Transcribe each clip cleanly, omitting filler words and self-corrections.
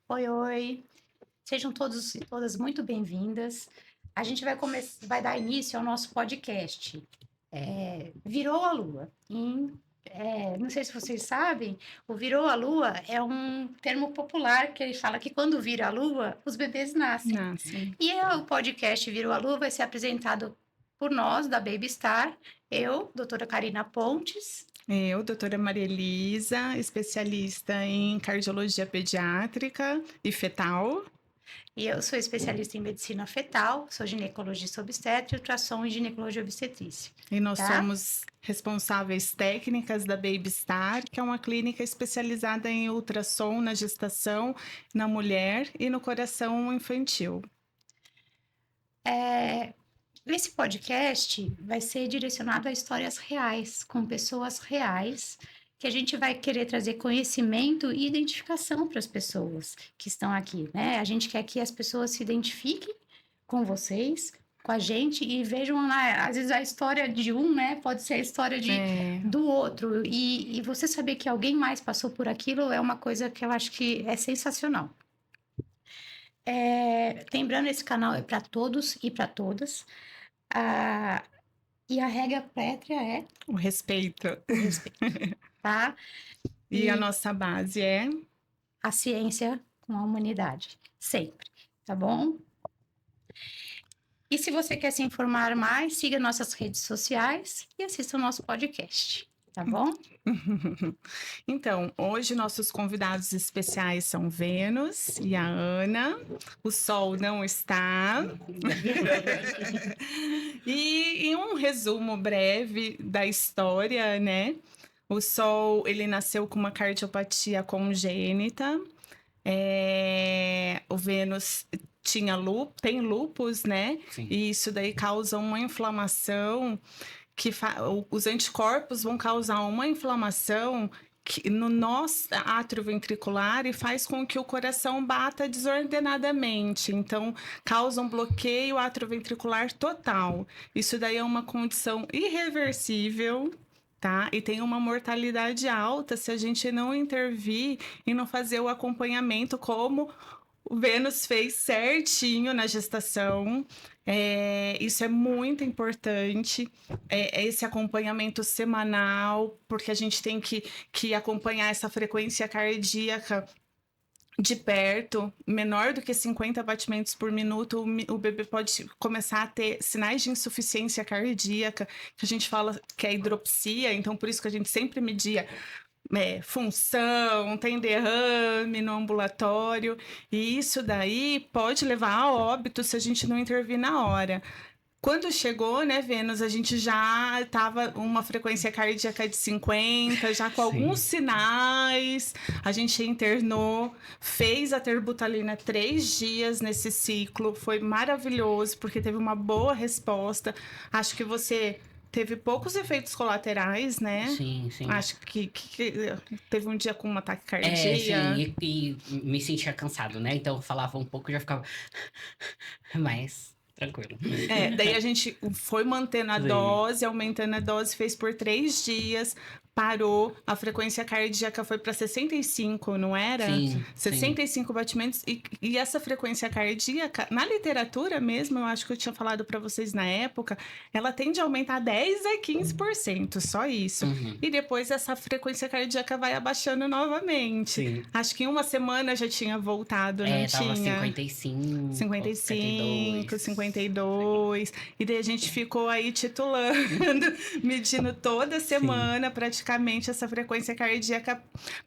Oi, oi. Sejam todos e todas muito bem-vindas. A gente vai dar início ao nosso podcast. Virou a Lua. Não sei se vocês sabem, o virou a Lua é um termo popular que ele fala que quando vira a Lua, os bebês nascem. Nascem. O podcast Virou a Lua vai ser apresentado por nós, da Baby Star, eu, doutora Karina Pontes. Eu, doutora Maria Elisa, especialista em cardiologia pediátrica e fetal. E eu sou especialista em medicina fetal, sou ginecologista obstetra, ultrassom e ginecologia obstetrícia. E nós Tá? somos responsáveis técnicas da Baby Star, que é uma clínica especializada em ultrassom na gestação, na mulher e no coração infantil. Esse podcast vai ser direcionado a histórias reais, com pessoas reais, que a gente vai querer trazer conhecimento e identificação para as pessoas que estão aqui, né? A gente quer que as pessoas se identifiquem com vocês, com a gente e vejam, né, às vezes a história de um, né, pode ser a história do outro e você saber que alguém mais passou por aquilo é uma coisa que eu acho que é sensacional. Lembrando, esse canal é para todos e para todas. E a regra pétrea é O respeito. o respeito, tá? E a nossa base é a ciência com a humanidade, sempre, tá bom? E se você quer se informar mais, siga nossas redes sociais e assista o nosso podcast, tá bom? Então, hoje nossos convidados especiais são Vênus e a Ana. O Sol não está. E em um resumo breve da história, né? O Sol, ele nasceu com uma cardiopatia congênita. O Vênus tem lúpus, né? Sim. E isso daí causa uma inflamação os anticorpos vão causar uma inflamação no nosso átrio ventricular e faz com que o coração bata desordenadamente. Então, causa um bloqueio atrioventricular total. Isso daí é uma condição irreversível, tá? E tem uma mortalidade alta se a gente não intervir e não fazer o acompanhamento como o Vênus fez certinho na gestação. Isso é muito importante, esse acompanhamento semanal, porque a gente tem que acompanhar essa frequência cardíaca de perto, menor do que 50 batimentos por minuto, o bebê pode começar a ter sinais de insuficiência cardíaca, que a gente fala que é hidropsia, então por isso que a gente sempre media função, tem derrame no ambulatório, e isso daí pode levar a óbito se a gente não intervir na hora. Quando chegou, né, Vênus, a gente já estava uma frequência cardíaca de 50, já com alguns sinais. A gente internou, fez a terbutalina 3 dias nesse ciclo. Foi maravilhoso, porque teve uma boa resposta. Acho que você teve poucos efeitos colaterais, né? Sim, sim. Acho que teve um dia com uma taquicardia. Sim, e me sentia cansado, né? Então eu falava um pouco e já ficava mais tranquilo. Daí a gente foi mantendo a dose, aumentando a dose, fez por 3 dias, parou, a frequência cardíaca foi para 65, não era? Sim, 65 batimentos, e essa frequência cardíaca, na literatura mesmo, eu acho que eu tinha falado para vocês na época, ela tende a aumentar 10 a 15%, só isso. E depois essa frequência cardíaca vai abaixando novamente. Sim. Acho que em uma semana já tinha voltado, não tava tinha? 55, 55, 52. E daí a gente ficou aí titulando, medindo toda semana praticamente essa frequência cardíaca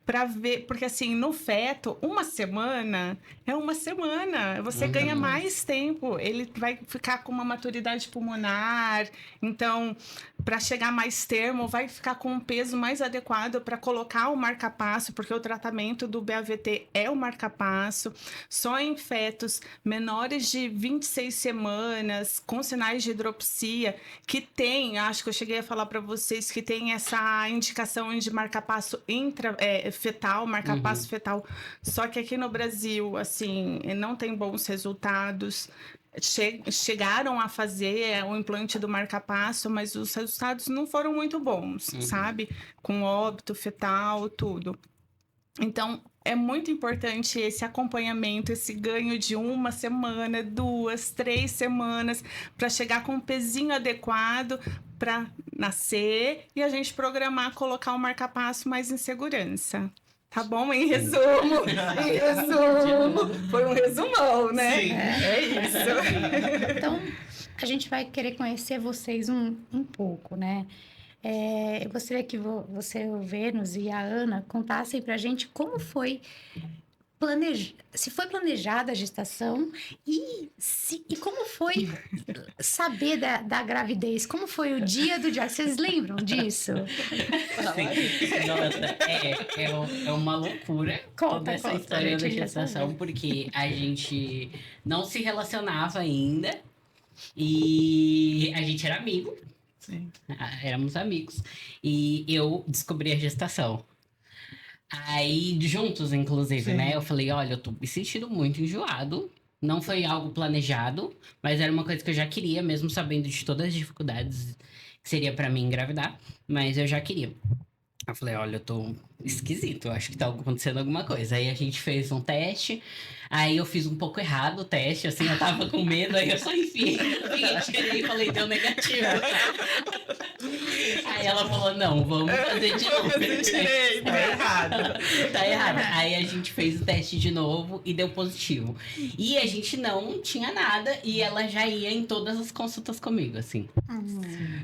para ver, porque assim, no feto, uma semana é uma semana, você ganha mais tempo, ele vai ficar com uma maturidade pulmonar, então para chegar mais termo, vai ficar com um peso mais adequado para colocar o marca-passo, porque o tratamento do BAVT é o marca-passo, só em fetos menores de 26 semanas, com sinais de hidropsia, que tem, acho que eu cheguei a falar para vocês, que tem essa indicação de marca-passo fetal, marca-passo fetal, só que aqui no Brasil, assim, não tem bons resultados. Chegaram a fazer o implante do marca-passo, mas os resultados não foram muito bons, sabe? Com óbito fetal, tudo. Então, é muito importante esse acompanhamento, esse ganho de 1 semana, 2, 3 semanas, para chegar com um pezinho adequado para nascer e a gente programar, colocar o marca-passo mais em segurança. Tá bom? Em resumo, foi um resumão, né? Sim. É isso. Então, a gente vai querer conhecer vocês um pouco, né? Eu gostaria que você, o Vênus e a Ana contassem pra gente como foi se foi planejada a gestação e como foi saber da gravidez, como foi o dia do dia. Vocês lembram disso? Sim. Nossa, é uma loucura toda essa história da gestação, porque a gente não se relacionava ainda e a gente era amigo. Sim. Éramos amigos. E eu descobri a gestação. Aí, juntos, inclusive, Sim. né? Eu falei, olha, eu tô me sentindo muito enjoado. Não foi algo planejado, mas era uma coisa que eu já queria, mesmo sabendo de todas as dificuldades que seria pra mim engravidar. Mas eu já queria. Eu falei, olha, eu tô esquisito, eu acho que tá acontecendo alguma coisa. Aí a gente fez um teste, aí eu fiz um pouco errado o teste, assim, eu tava com medo, aí eu só enfiei, tirei e falei, deu negativo. Aí ela falou, não, vamos fazer de novo. Tá errado. Tá errado. Aí a gente fez o teste de novo e deu positivo. E a gente não tinha nada e ela já ia em todas as consultas comigo, assim.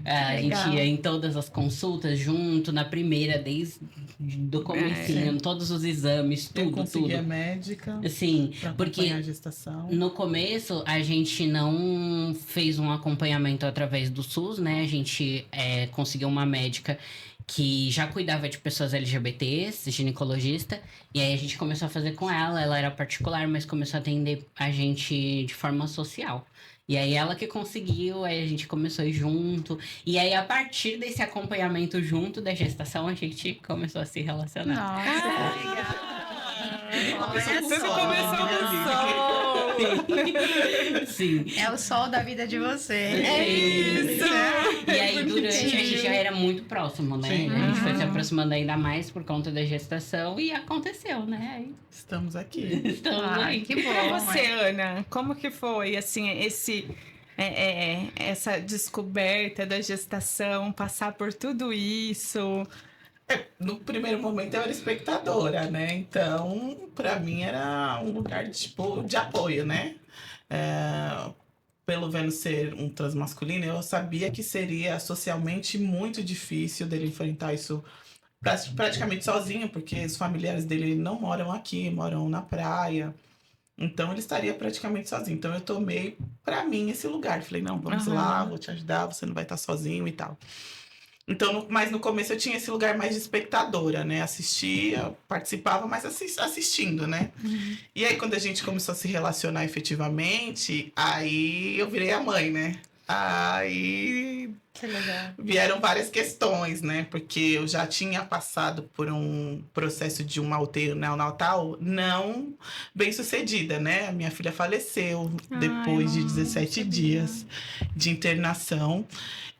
A gente legal. ia em todas as consultas junto, na primeira, desde do comecinho, todos os exames, Eu tudo, consegui tudo. a médica Assim, pra porque acompanhar a gestação. no começo a gente não fez um acompanhamento através do SUS, né? A gente conseguiu uma médica que já cuidava de pessoas LGBTs, ginecologista, e aí a gente começou a fazer com ela. Ela era particular, mas começou a atender a gente de forma social. E aí ela que conseguiu, aí a gente começou a ir junto. E aí a partir desse acompanhamento junto da gestação, a gente começou a se relacionar. Nossa, legal. Olha Tudo só. começou no sol. Sim. É o sol da vida de vocês. É isso. E aí, durante, a gente já era muito próximo, né? Sim. A gente foi se aproximando ainda mais por conta da gestação e aconteceu, né? Aí Estamos aqui. estamos Ai, aí. que E pra bom. você, Ana, como que foi, assim, essa descoberta da gestação, passar por tudo isso? No primeiro momento eu era espectadora, né? Então, pra mim era um lugar tipo de apoio, né? Pelo Vênus ser um transmasculino, eu sabia que seria socialmente muito difícil dele enfrentar isso praticamente sozinho, porque os familiares dele não moram aqui, moram na praia. Então ele estaria praticamente sozinho. Então eu tomei pra mim esse lugar. Falei, não, vamos lá, vou te ajudar, você não vai estar sozinho e tal. Então, mas no começo eu tinha esse lugar mais de espectadora, né? Assistia, participava, mas assistindo, né? E aí, quando a gente começou a se relacionar efetivamente, aí eu virei a mãe, né? Aí Que legal. vieram várias questões, né? Porque eu já tinha passado por um processo de uma UTI neonatal não bem sucedida, né? A minha filha faleceu depois de 17 dias de internação.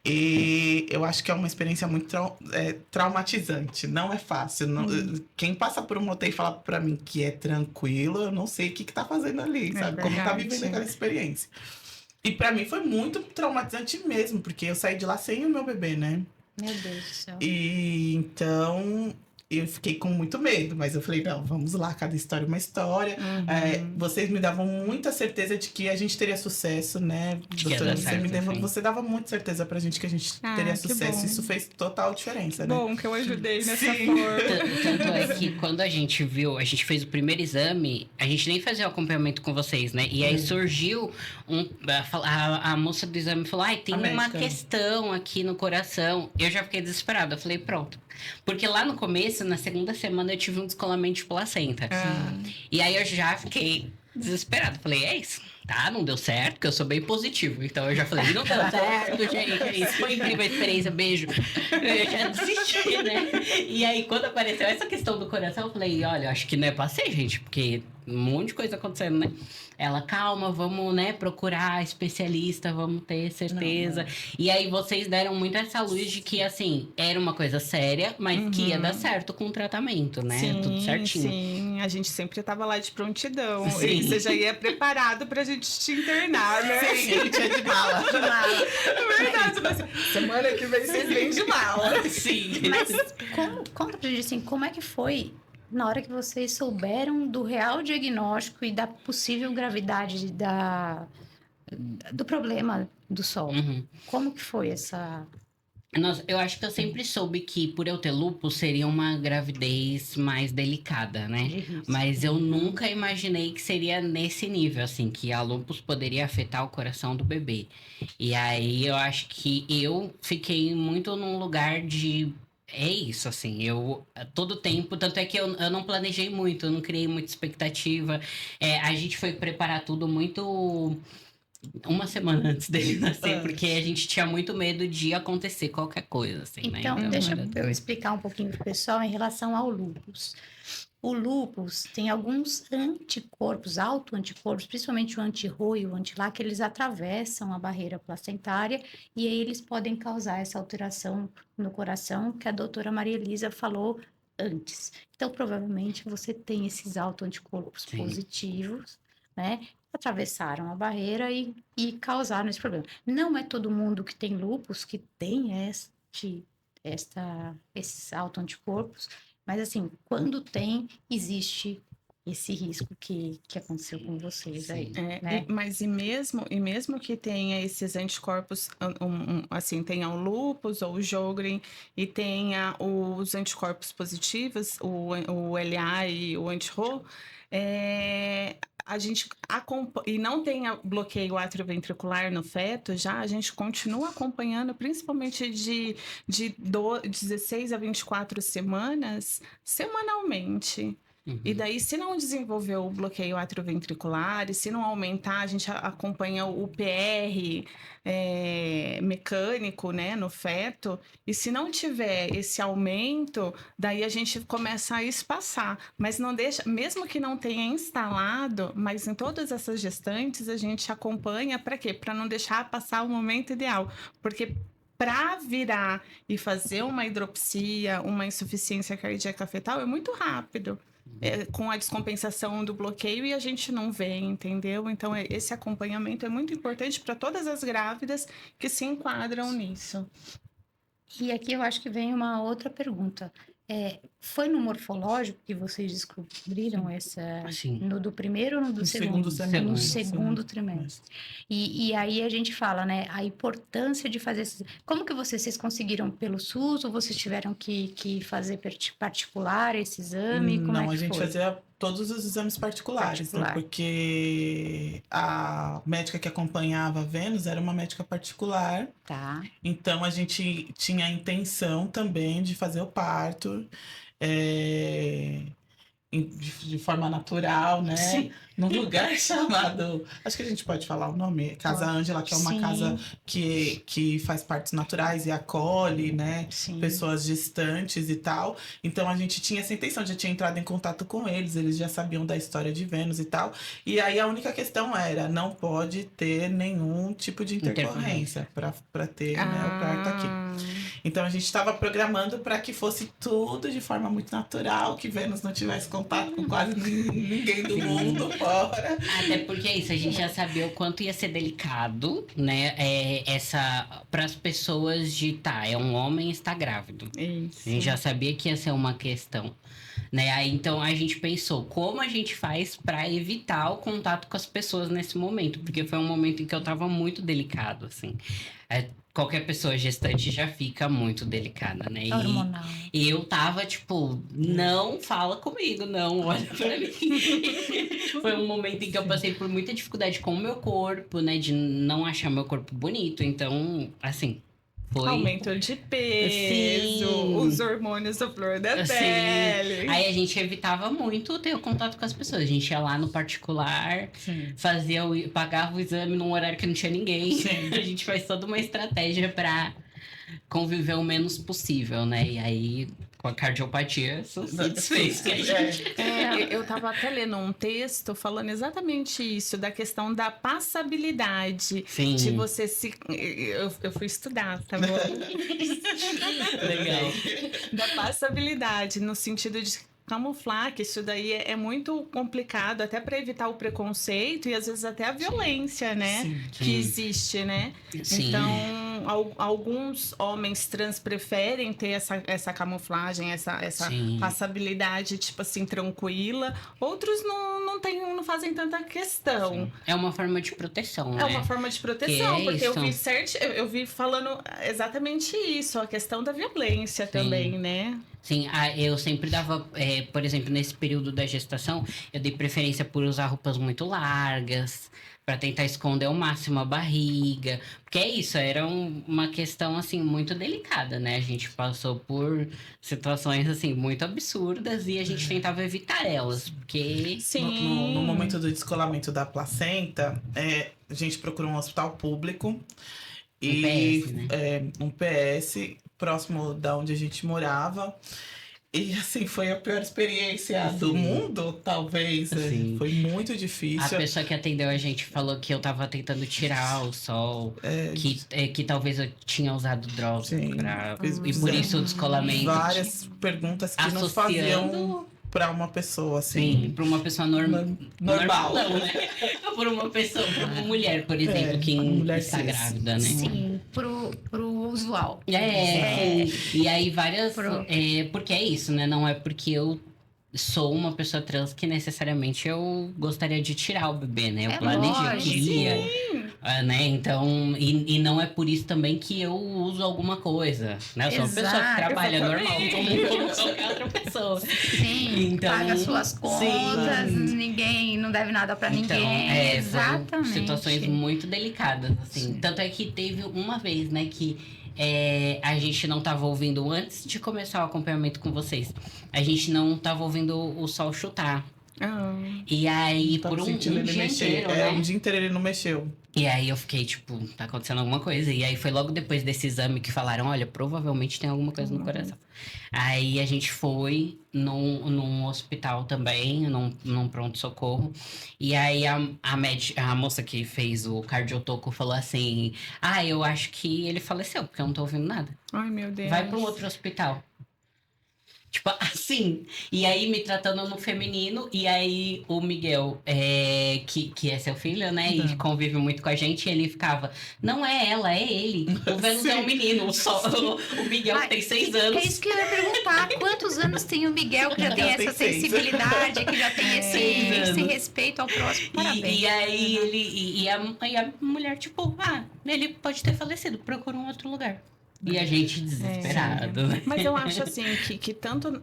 E eu acho que é uma experiência muito traumatizante. Não é fácil. Quem passa por uma UTI e fala pra mim que é tranquilo, eu não sei o que tá fazendo ali, sabe? Como tá verdade. vivendo aquela experiência. E pra mim foi muito traumatizante mesmo, porque eu saí de lá sem o meu bebê, né? Meu Deus do céu. E então eu fiquei com muito medo, mas eu falei, não, vamos lá, cada história é uma história. Vocês me davam muita certeza de que a gente teria sucesso, né? que ia dar certo, sim. Você dava muita certeza pra gente que a gente teria que sucesso. bom. Isso fez total diferença, né? Bom que eu ajudei nessa Sim. forma. Tanto é que quando a gente fez o primeiro exame, a gente nem fazia o acompanhamento com vocês, né? E aí surgiu a moça do exame falou, ai, tem A uma médica. questão aqui no coração. Eu já fiquei desesperada, eu falei, pronto. Porque lá no começo, na segunda semana, eu tive um descolamento de placenta. E aí eu já fiquei desesperada. Falei, é isso. Tá, não deu certo, porque eu sou bem positivo. Então eu já falei, não deu certo, gente, é isso. Foi incrível a experiência, beijo. Eu já desisti, né? E aí, quando apareceu essa questão do coração, eu falei, olha, acho que não é pra ser, gente, porque um monte de coisa acontecendo, né? Ela, calma, vamos, né, procurar especialista, vamos ter certeza. Não. E aí vocês deram muito essa luz de que, assim, era uma coisa séria, mas que ia dar certo com o tratamento, né? Sim, Tudo certinho. sim. A gente sempre tava lá de prontidão. Sim. E você já ia preparado pra gente te internar, né? Sim, a gente é de mala. É verdade, mas semana que vem vocês vêm de mala. Sim. Mas conta pra gente, assim, como é que foi na hora que vocês souberam do real diagnóstico e da possível gravidade do problema do sol? Uhum. Como que foi essa... Nossa, eu acho que eu sempre soube que por eu ter lúpus seria uma gravidez mais delicada, né? de risco? Mas eu nunca imaginei que seria nesse nível, assim, que a lúpus poderia afetar o coração do bebê. E aí eu acho que eu fiquei muito num lugar de. É isso, assim, eu todo tempo, tanto é que eu não planejei muito, eu não criei muita expectativa. A gente foi preparar tudo muito uma semana antes dele nascer, porque a gente tinha muito medo de acontecer qualquer coisa, assim, né? Então, deixa era- eu explicar um pouquinho pro pessoal em relação ao lúpus. O lúpus tem alguns anticorpos, autoanticorpos, principalmente o anti-RO e o anti-LA, que eles atravessam a barreira placentária e aí eles podem causar essa alteração no coração que a doutora Maria Elisa falou antes. Então, provavelmente, você tem esses autoanticorpos Sim. positivos, né? Atravessaram a barreira e causaram esse problema. Não é todo mundo que tem lúpus que tem esses autoanticorpos, mas assim, quando tem, existe esse risco que aconteceu com vocês aí, né? Mas e mesmo que tenha esses anticorpos, assim, tenha o lúpus ou o Sjögren e tenha os anticorpos positivos, o LA e o anti-RO, a gente e não tenha bloqueio atrioventricular no feto, já a gente continua acompanhando, principalmente de 16 a 24 semanas, semanalmente. Uhum. E daí, se não desenvolver o bloqueio atrioventricular, e se não aumentar, a gente acompanha o PR mecânico, né, no feto. E se não tiver esse aumento, daí a gente começa a espaçar. Mas não deixa, mesmo que não tenha instalado, mas em todas essas gestantes a gente acompanha para quê? Para não deixar passar o momento ideal. Porque para virar e fazer uma hidropsia, uma insuficiência cardíaca fetal é muito rápido. Com a descompensação do bloqueio e a gente não vê, entendeu? Então, esse acompanhamento é muito importante para todas as grávidas que se enquadram nisso. E aqui eu acho que vem uma outra pergunta. Foi no morfológico que vocês descobriram Sim. no do primeiro ou no do No segundo? segundo No semestre. segundo trimestre. E aí a gente fala, né, a importância de fazer esses... Como que vocês conseguiram pelo SUS ou vocês tiveram que fazer particular esse exame? Como Não, é que a gente foi? fazia todos os exames particulares, né? Porque a médica que acompanhava a Vênus era uma médica particular, Tá. então a gente tinha a intenção também de fazer o parto de forma natural, né? Sim. Num lugar chamado, acho que a gente pode falar o nome, Casa Ângela, que é uma Sim. casa que faz partos naturais e acolhe, né? Sim. Pessoas gestantes e tal. Então a gente tinha essa intenção, já tinha entrado em contato com eles já sabiam da história de Vênus e tal. E aí a única questão era, não pode ter nenhum tipo de intercorrência para ter né, o parto aqui. Então a gente estava programando para que fosse tudo de forma muito natural, que Vênus não tivesse contato com quase ninguém do mundo fora. Até porque é isso, a gente já sabia o quanto ia ser delicado, né? Para as pessoas de é um homem e está grávido. Isso. A gente já sabia que ia ser uma questão. Né? Aí, então a gente pensou como a gente faz para evitar o contato com as pessoas nesse momento, porque foi um momento em que eu tava muito delicado, assim. Qualquer pessoa gestante já fica muito delicada, né? Hormonal. E eu tava tipo, não fala comigo, não olha pra mim. Foi um momento em que eu passei por muita dificuldade com o meu corpo, né? De não achar meu corpo bonito. Então, assim, foi... Aumento de peso, Sim. os hormônios da flor da Sim. pele. Aí a gente evitava muito ter o contato com as pessoas. A gente ia lá no particular, pagava o exame num horário que não tinha ninguém. Sim. A gente faz toda uma estratégia pra conviver o menos possível, né? E aí com a cardiopatia, isso se desfez. Que a gente... Eu estava até lendo um texto falando exatamente isso, da questão da passabilidade. Sim. De você se... Eu fui estudar, tá bom? Legal. Da passabilidade, no sentido de camuflar, que isso daí é muito complicado, até para evitar o preconceito e às vezes até a violência, né? Sim. Que existe, né? Sim. Então, alguns homens trans preferem ter essa camuflagem, essa Sim. passabilidade, tipo assim, tranquila. Outros não fazem tanta questão. É uma forma de proteção, né? É uma forma de proteção, Que é porque isso. eu vi falando exatamente isso, a questão da violência também, né? Sim, eu sempre dava, por exemplo, nesse período da gestação, eu dei preferência por usar roupas muito largas, para tentar esconder ao máximo a barriga. Porque é isso, era uma questão, assim, muito delicada, né? A gente passou por situações, assim, muito absurdas e a gente tentava evitar elas, porque... Sim. No momento do descolamento da placenta, a gente procurou um hospital público. E PS, né? um PS próximo da onde a gente morava. E assim, foi a pior experiência do mundo, talvez. Sim. Foi muito A difícil. pessoa que atendeu a gente falou que eu tava tentando tirar o sol, que talvez eu tinha usado droga. Sim. E por isso o descolamento. Várias perguntas que não faziam para uma pessoa, assim. Sim, para uma pessoa normal. Normal. Não, né? Por uma pessoa, para uma mulher, por exemplo, que mulher está cis. grávida, né? Sim, pro usual. E aí várias... porque é isso, né? Não é porque eu sou uma pessoa trans que necessariamente eu gostaria de tirar o bebê, né? Eu planejei, eu queria... né? Então, e não é por isso também que eu uso alguma coisa, né? Eu sou uma pessoa que trabalha normal, como qualquer outra pessoa. Sim, Então, paga suas contas, ninguém não deve nada pra ninguém. Exatamente. Foram situações muito delicadas, assim. Sim. Tanto é que teve uma vez, né, que a gente não tava ouvindo, antes de começar o acompanhamento com vocês, a gente não tava ouvindo o sol chutar. E aí, Tava por um sentindo ele dia mexer. inteiro, né? Um dia inteiro ele não mexeu. E aí eu fiquei, tipo, tá acontecendo alguma coisa. E aí foi logo depois desse exame que falaram, olha, provavelmente tem alguma coisa no coração. Aí a gente foi num hospital também, num pronto-socorro. E aí a moça que fez o cardiotoco falou assim, eu acho que ele faleceu, porque eu não tô ouvindo nada. Ai, meu Deus. Vai para um outro hospital. Tipo, assim. E aí, me tratando no feminino. E aí, o Miguel, que é seu filho, né? E convive muito com a gente. Ele ficava, não é ela, é ele. O Vênus é um menino. O Miguel tem 6 anos. É isso que eu ia perguntar. Quantos anos tem o Miguel que já tem essa sensibilidade, que já tem esse respeito ao próximo? Parabéns. E aí, e a mulher, tipo, ele pode ter falecido. Procura um outro lugar. E a gente desesperado, né? Mas eu acho assim que tanto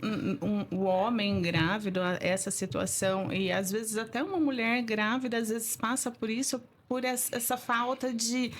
o homem grávido, essa situação, e às vezes até uma mulher grávida, às vezes passa por isso, por essa falta de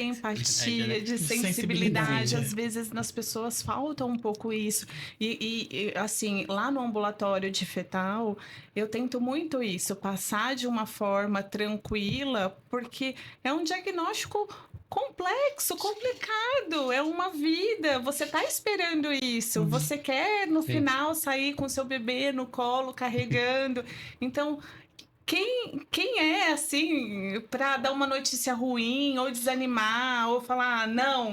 empatia, de sensibilidade. Às vezes nas pessoas falta um pouco isso. E assim, lá no ambulatório de fetal, eu tento muito isso, passar de uma forma tranquila, porque é um diagnóstico complexo, complicado, é uma vida, você tá esperando isso, você quer no final sair com seu bebê no colo, carregando, então quem é assim para dar uma notícia ruim ou desanimar ou falar não,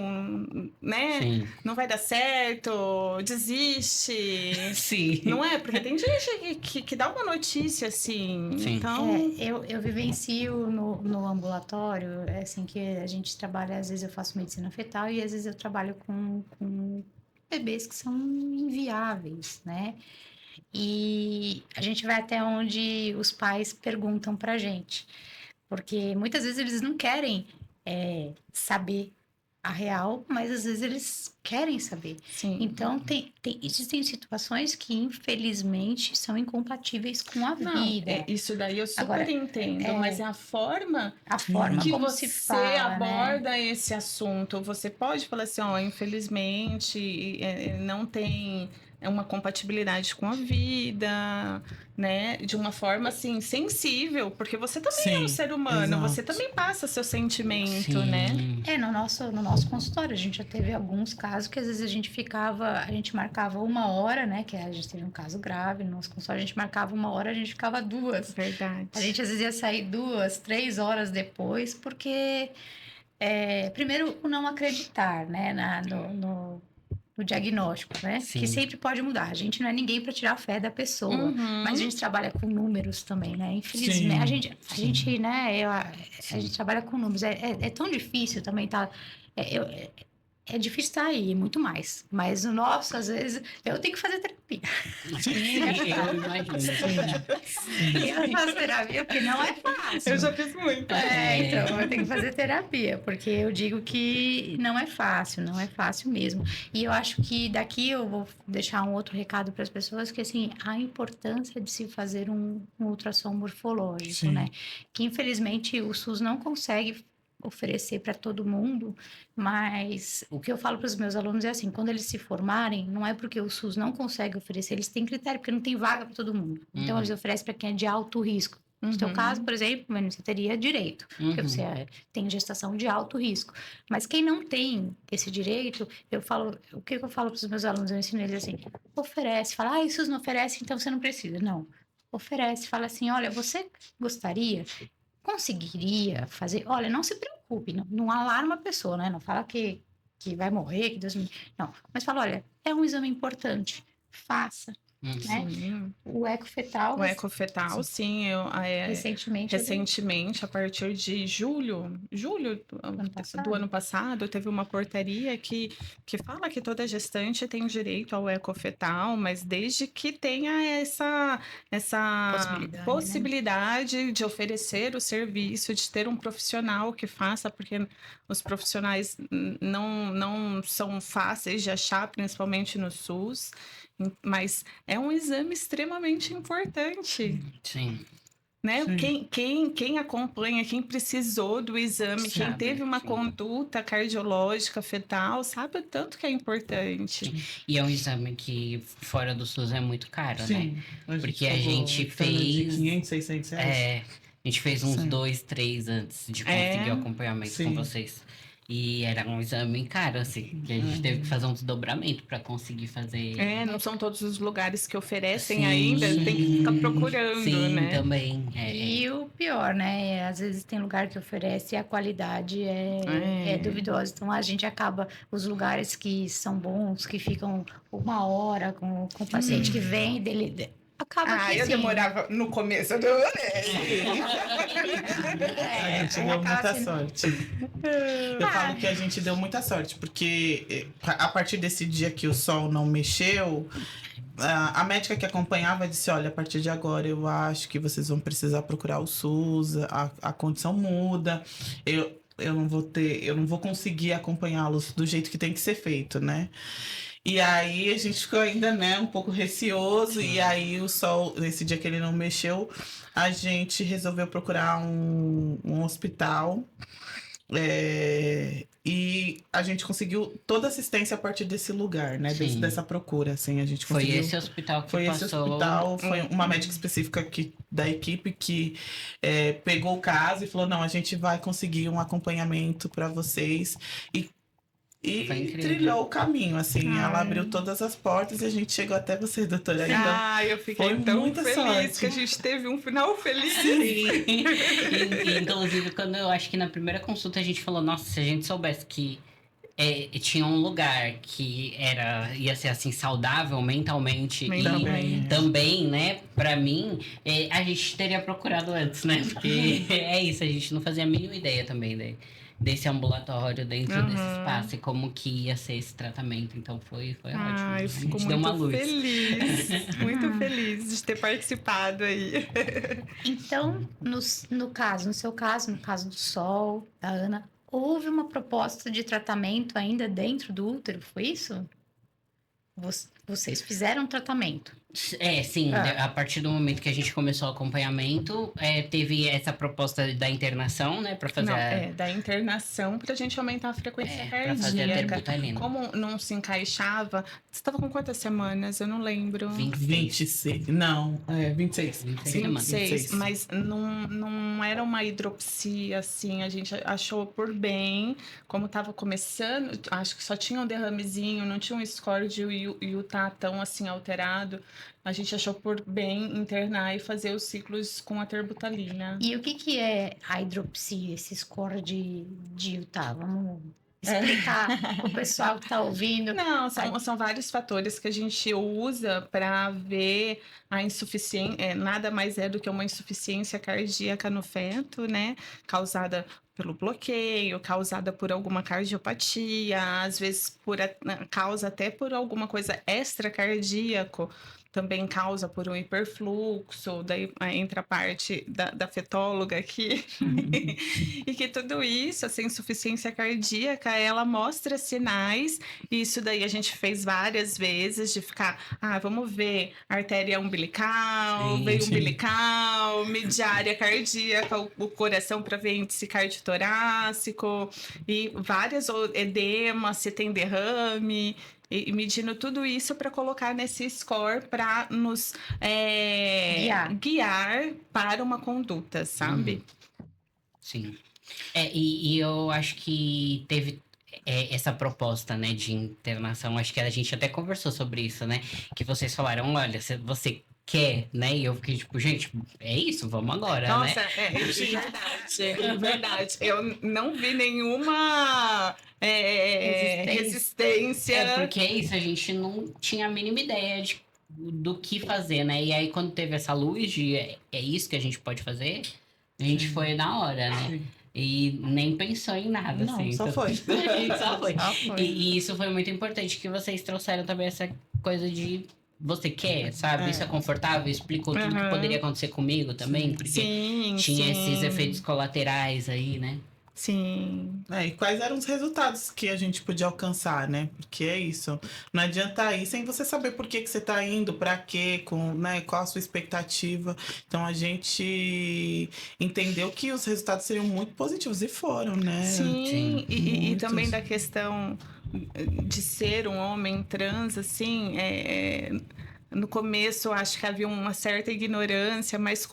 né? Sim. Não vai dar certo, desiste. Sim. Não é? Porque tem gente que dá uma notícia assim. Sim. Então, eu vivencio no ambulatório, é assim que a gente trabalha, às vezes eu faço medicina fetal e às vezes eu trabalho com bebês que são inviáveis, né? E a gente vai até onde os pais perguntam pra gente. Porque muitas vezes eles não querem saber a real, mas às vezes eles querem saber. sim. Então, existem situações que, infelizmente, são incompatíveis com a vida. Isso daí eu super Agora, entendo, mas é a forma A forma que como você se fala, aborda né? esse assunto. Você pode falar assim, infelizmente, não tem uma compatibilidade com a vida, né? De uma forma, assim, sensível, porque você também é um Sim, ser humano, você exato. também passa seu sentimento, né? Sim. No nosso consultório, a gente já teve alguns casos que às vezes a gente marcava 1 hora, né? Que a gente teve um caso grave no nosso consultório, a gente marcava 1 hora, a gente ficava 2. Verdade. A gente às vezes ia sair 2, 3 horas depois, porque primeiro o não acreditar, né? No diagnóstico, né? Que Sim. sempre pode mudar. A gente não é ninguém para tirar a fé da pessoa, mas a Uhum. gente trabalha com números também, né? Infelizmente, a Sim. gente, né? A gente trabalha com números. É tão difícil também, tá? É difícil estar aí, muito mais. Mas o nosso, às vezes, eu tenho que fazer terapia. Eu imagino. Eu faço terapia porque não é fácil. Eu já fiz muito. Então, eu tenho que fazer terapia, porque eu digo que não é fácil mesmo. E eu acho que daqui eu vou deixar um outro recado para as pessoas, que assim, a importância de se fazer um ultrassom morfológico, Sim. né? Que infelizmente o SUS não consegue oferecer para todo mundo, mas o que eu falo para os meus alunos é assim, quando eles se formarem, não é porque o SUS não consegue oferecer, eles têm critério, porque não tem vaga para todo mundo. Então, Uhum. eles oferecem para quem é de alto risco. No seu caso, por exemplo, você teria direito, porque Uhum. você tem gestação de alto risco. Mas quem não tem esse direito, o que eu falo para os meus alunos? Eu ensino eles assim, oferece, fala, o SUS não oferece, então você não precisa. Não, oferece, fala assim, olha, você gostaria, conseguiria fazer, olha, não se preocupe, não alarma a pessoa, né? Não fala que vai morrer, que Deus me... Não, mas fala, olha, é um exame importante, faça, né? Sim. O ecofetal, O ecofetal, sim, recentemente, a partir de julho do ano passado, teve uma portaria que fala que toda gestante tem direito ao ecofetal, mas desde que tenha essa possibilidade de oferecer o serviço, de ter um profissional que faça, porque os profissionais não são fáceis de achar, principalmente no SUS. Mas é um exame extremamente importante, Sim. né? Sim. Quem acompanha, quem precisou do exame, quem Sabe, teve uma sim. conduta cardiológica fetal, sabe o tanto que é importante. E é um exame que fora do SUS é muito caro, né? Sim. Porque a pagou gente em torno de fez. 500, 600 reais. A gente fez uns Sim. 2, 3 antes de É, conseguir o acompanhamento com sim. vocês. E era um exame caro, assim, que a gente teve que fazer um desdobramento para conseguir fazer. não são todos os lugares que oferecem Sim, ainda, tem que ficar procurando, sim, né? também. E o pior, né? Às vezes tem lugar que oferece e a qualidade é duvidosa. Então a gente acaba, os lugares que são bons, que ficam 1 hora com o paciente que vem, acaba que eu assim. demorava no começo, eu demorei. A gente deu acaba muita sendo- sorte. Eu falo que a gente deu muita sorte, porque a partir desse dia que o sol não mexeu, a médica que acompanhava disse: olha, a partir de agora eu acho que vocês vão precisar procurar o SUS, a condição muda, eu não vou conseguir acompanhá-los do jeito que tem que ser feito, né? E aí a gente ficou ainda, né, um pouco receoso, e aí o sol, nesse dia que ele não mexeu, a gente resolveu procurar um hospital. E a gente conseguiu toda a assistência a partir desse lugar, né? Sim. Dessa procura, assim, a gente Foi conseguiu. esse hospital que Foi esse passou. hospital, foi uma médica específica da equipe que pegou o caso e falou: não, a gente vai conseguir um acompanhamento para vocês. Foi E incrível. trilhou o caminho, assim, ela Ai. abriu todas as portas e a gente chegou até você, doutora. Então, Eu fiquei foi tão muita feliz sorte. que a gente teve um final feliz. Sim. Inclusive, quando eu acho que na primeira consulta a gente falou, nossa, se a gente soubesse que tinha um lugar que ia ser assim saudável mentalmente Também. e também, né, pra mim, a gente teria procurado antes, né? Porque é isso, a gente não fazia a mínima ideia também desse ambulatório dentro desse espaço e como que ia ser esse tratamto. Então foi ótimo. Eu A fico gente deu uma muito luz. feliz, muito feliz de ter participado aí. Então, no seu caso, no caso do Sol, da Ana, houve uma proposta de tratamento ainda dentro do útero, foi isso? Vocês fizeram tratamento. Sim, a partir do momento que a gente começou o acompanhamento, teve essa proposta da internação, né, para fazer Não, da internação pra gente aumentar a frequência pra fazer a cardíaca. terbutalina. Como não se encaixava, você estava com quantas semanas? Eu não lembro. 26. Não, 26. 26 Sim, semanas. 26, mas não era uma hidropsia, assim, a gente achou por bem, como estava começando, acho que só tinha um derramezinho, não tinha um score de Utah tão, assim, alterado, a gente achou por bem internar e fazer os ciclos com a terbutalina. E o que é a hidropsia, esse score de Utah? Vamos explicar para o pessoal que está ouvindo. Não, são vários fatores que a gente usa para ver a insuficiência, nada mais é do que uma insuficiência cardíaca no feto, né? Causada pelo bloqueio, causada por alguma cardiopatia, às vezes causa até por alguma coisa extracardíaco, também causa por um hiperfluxo, daí entra a parte da fetóloga aqui, e que tudo isso, essa insuficiência cardíaca, ela mostra sinais, e isso daí a gente fez várias vezes, de ficar, vamos ver artéria umbilical, veio umbilical, mediária cardíaca, o coração para ver índice cardiotorácico, e várias, edema, se tem derrame, e medindo tudo isso para colocar nesse score para nos guiar para uma conduta, sabe? Sim. E eu acho que teve essa proposta, né, de internação. Acho que a gente até conversou sobre isso, né? Que vocês falaram, olha, se você quer, né? E eu fiquei tipo, gente, é isso, vamos agora, Nossa, né? Verdade. Eu não vi nenhuma resistência. Porque é isso, a gente não tinha a mínima ideia do que fazer, né? E aí, quando teve essa luz de é isso que a gente pode fazer, a gente foi na hora, né? Sim. E nem pensou em nada, Não, assim. só foi. Só foi. Só foi. E isso foi muito importante, que vocês trouxeram também essa coisa de você quer, sabe? Isso é confortável, explicou tudo que poderia acontecer comigo também, porque tinha esses efeitos colaterais aí, né? Sim. E quais eram os resultados que a gente podia alcançar, né? Porque é isso. Não adianta ir sem você saber por que você tá indo, pra quê, né? Qual a sua expectativa. Então a gente entendeu que os resultados seriam muito positivos e foram, né? Sim. E Muitos. também da questão de ser um homem trans, assim, no começo acho que havia uma certa ignorância, mas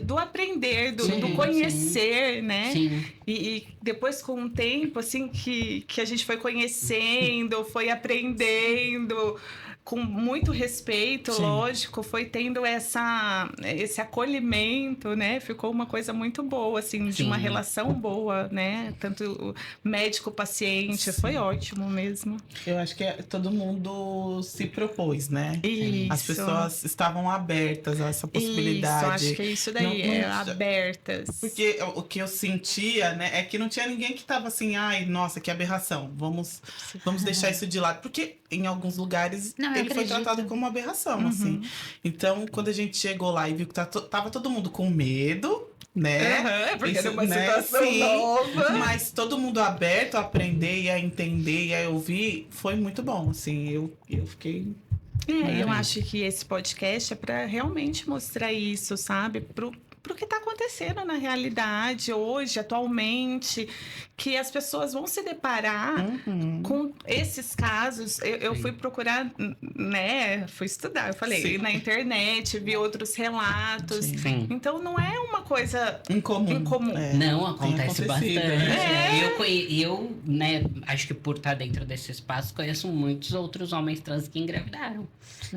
do aprender, do conhecer, né? Sim. E depois, com o tempo, assim, que a gente foi conhecendo, foi aprendendo, com muito respeito, lógico, foi tendo esse acolhimento, né? Ficou uma coisa muito boa, assim, de uma relação boa, né? Tanto médico-paciente, foi ótimo mesmo. Eu acho que todo mundo se propôs, né? Isso. As pessoas estavam abertas a essa possibilidade. Isso, acho que é isso daí, abertas. Porque o que eu sentia, né, é que não tinha ninguém que tava assim, ai, nossa, que aberração, vamos deixar isso de lado. Porque em alguns lugares ele foi tratado como uma aberração, assim. Então, quando a gente chegou lá e viu que tava todo mundo com medo, né? Porque isso, era uma né? situação nova. Mas todo mundo aberto a aprender e a entender e a ouvir, foi muito bom, assim. Eu fiquei... Eu acho que esse podcast é para realmente mostrar isso, sabe? Pro que está acontecendo na realidade hoje, atualmente, que as pessoas vão se deparar com esses casos. Eu fui procurar, né? Fui estudar, eu falei, na internet, vi outros relatos. Sim. Então, não é uma coisa incomum. Não, acontece bastante. Né? Eu, né, acho que por estar dentro desse espaço, conheço muitos outros homens trans que engravidaram.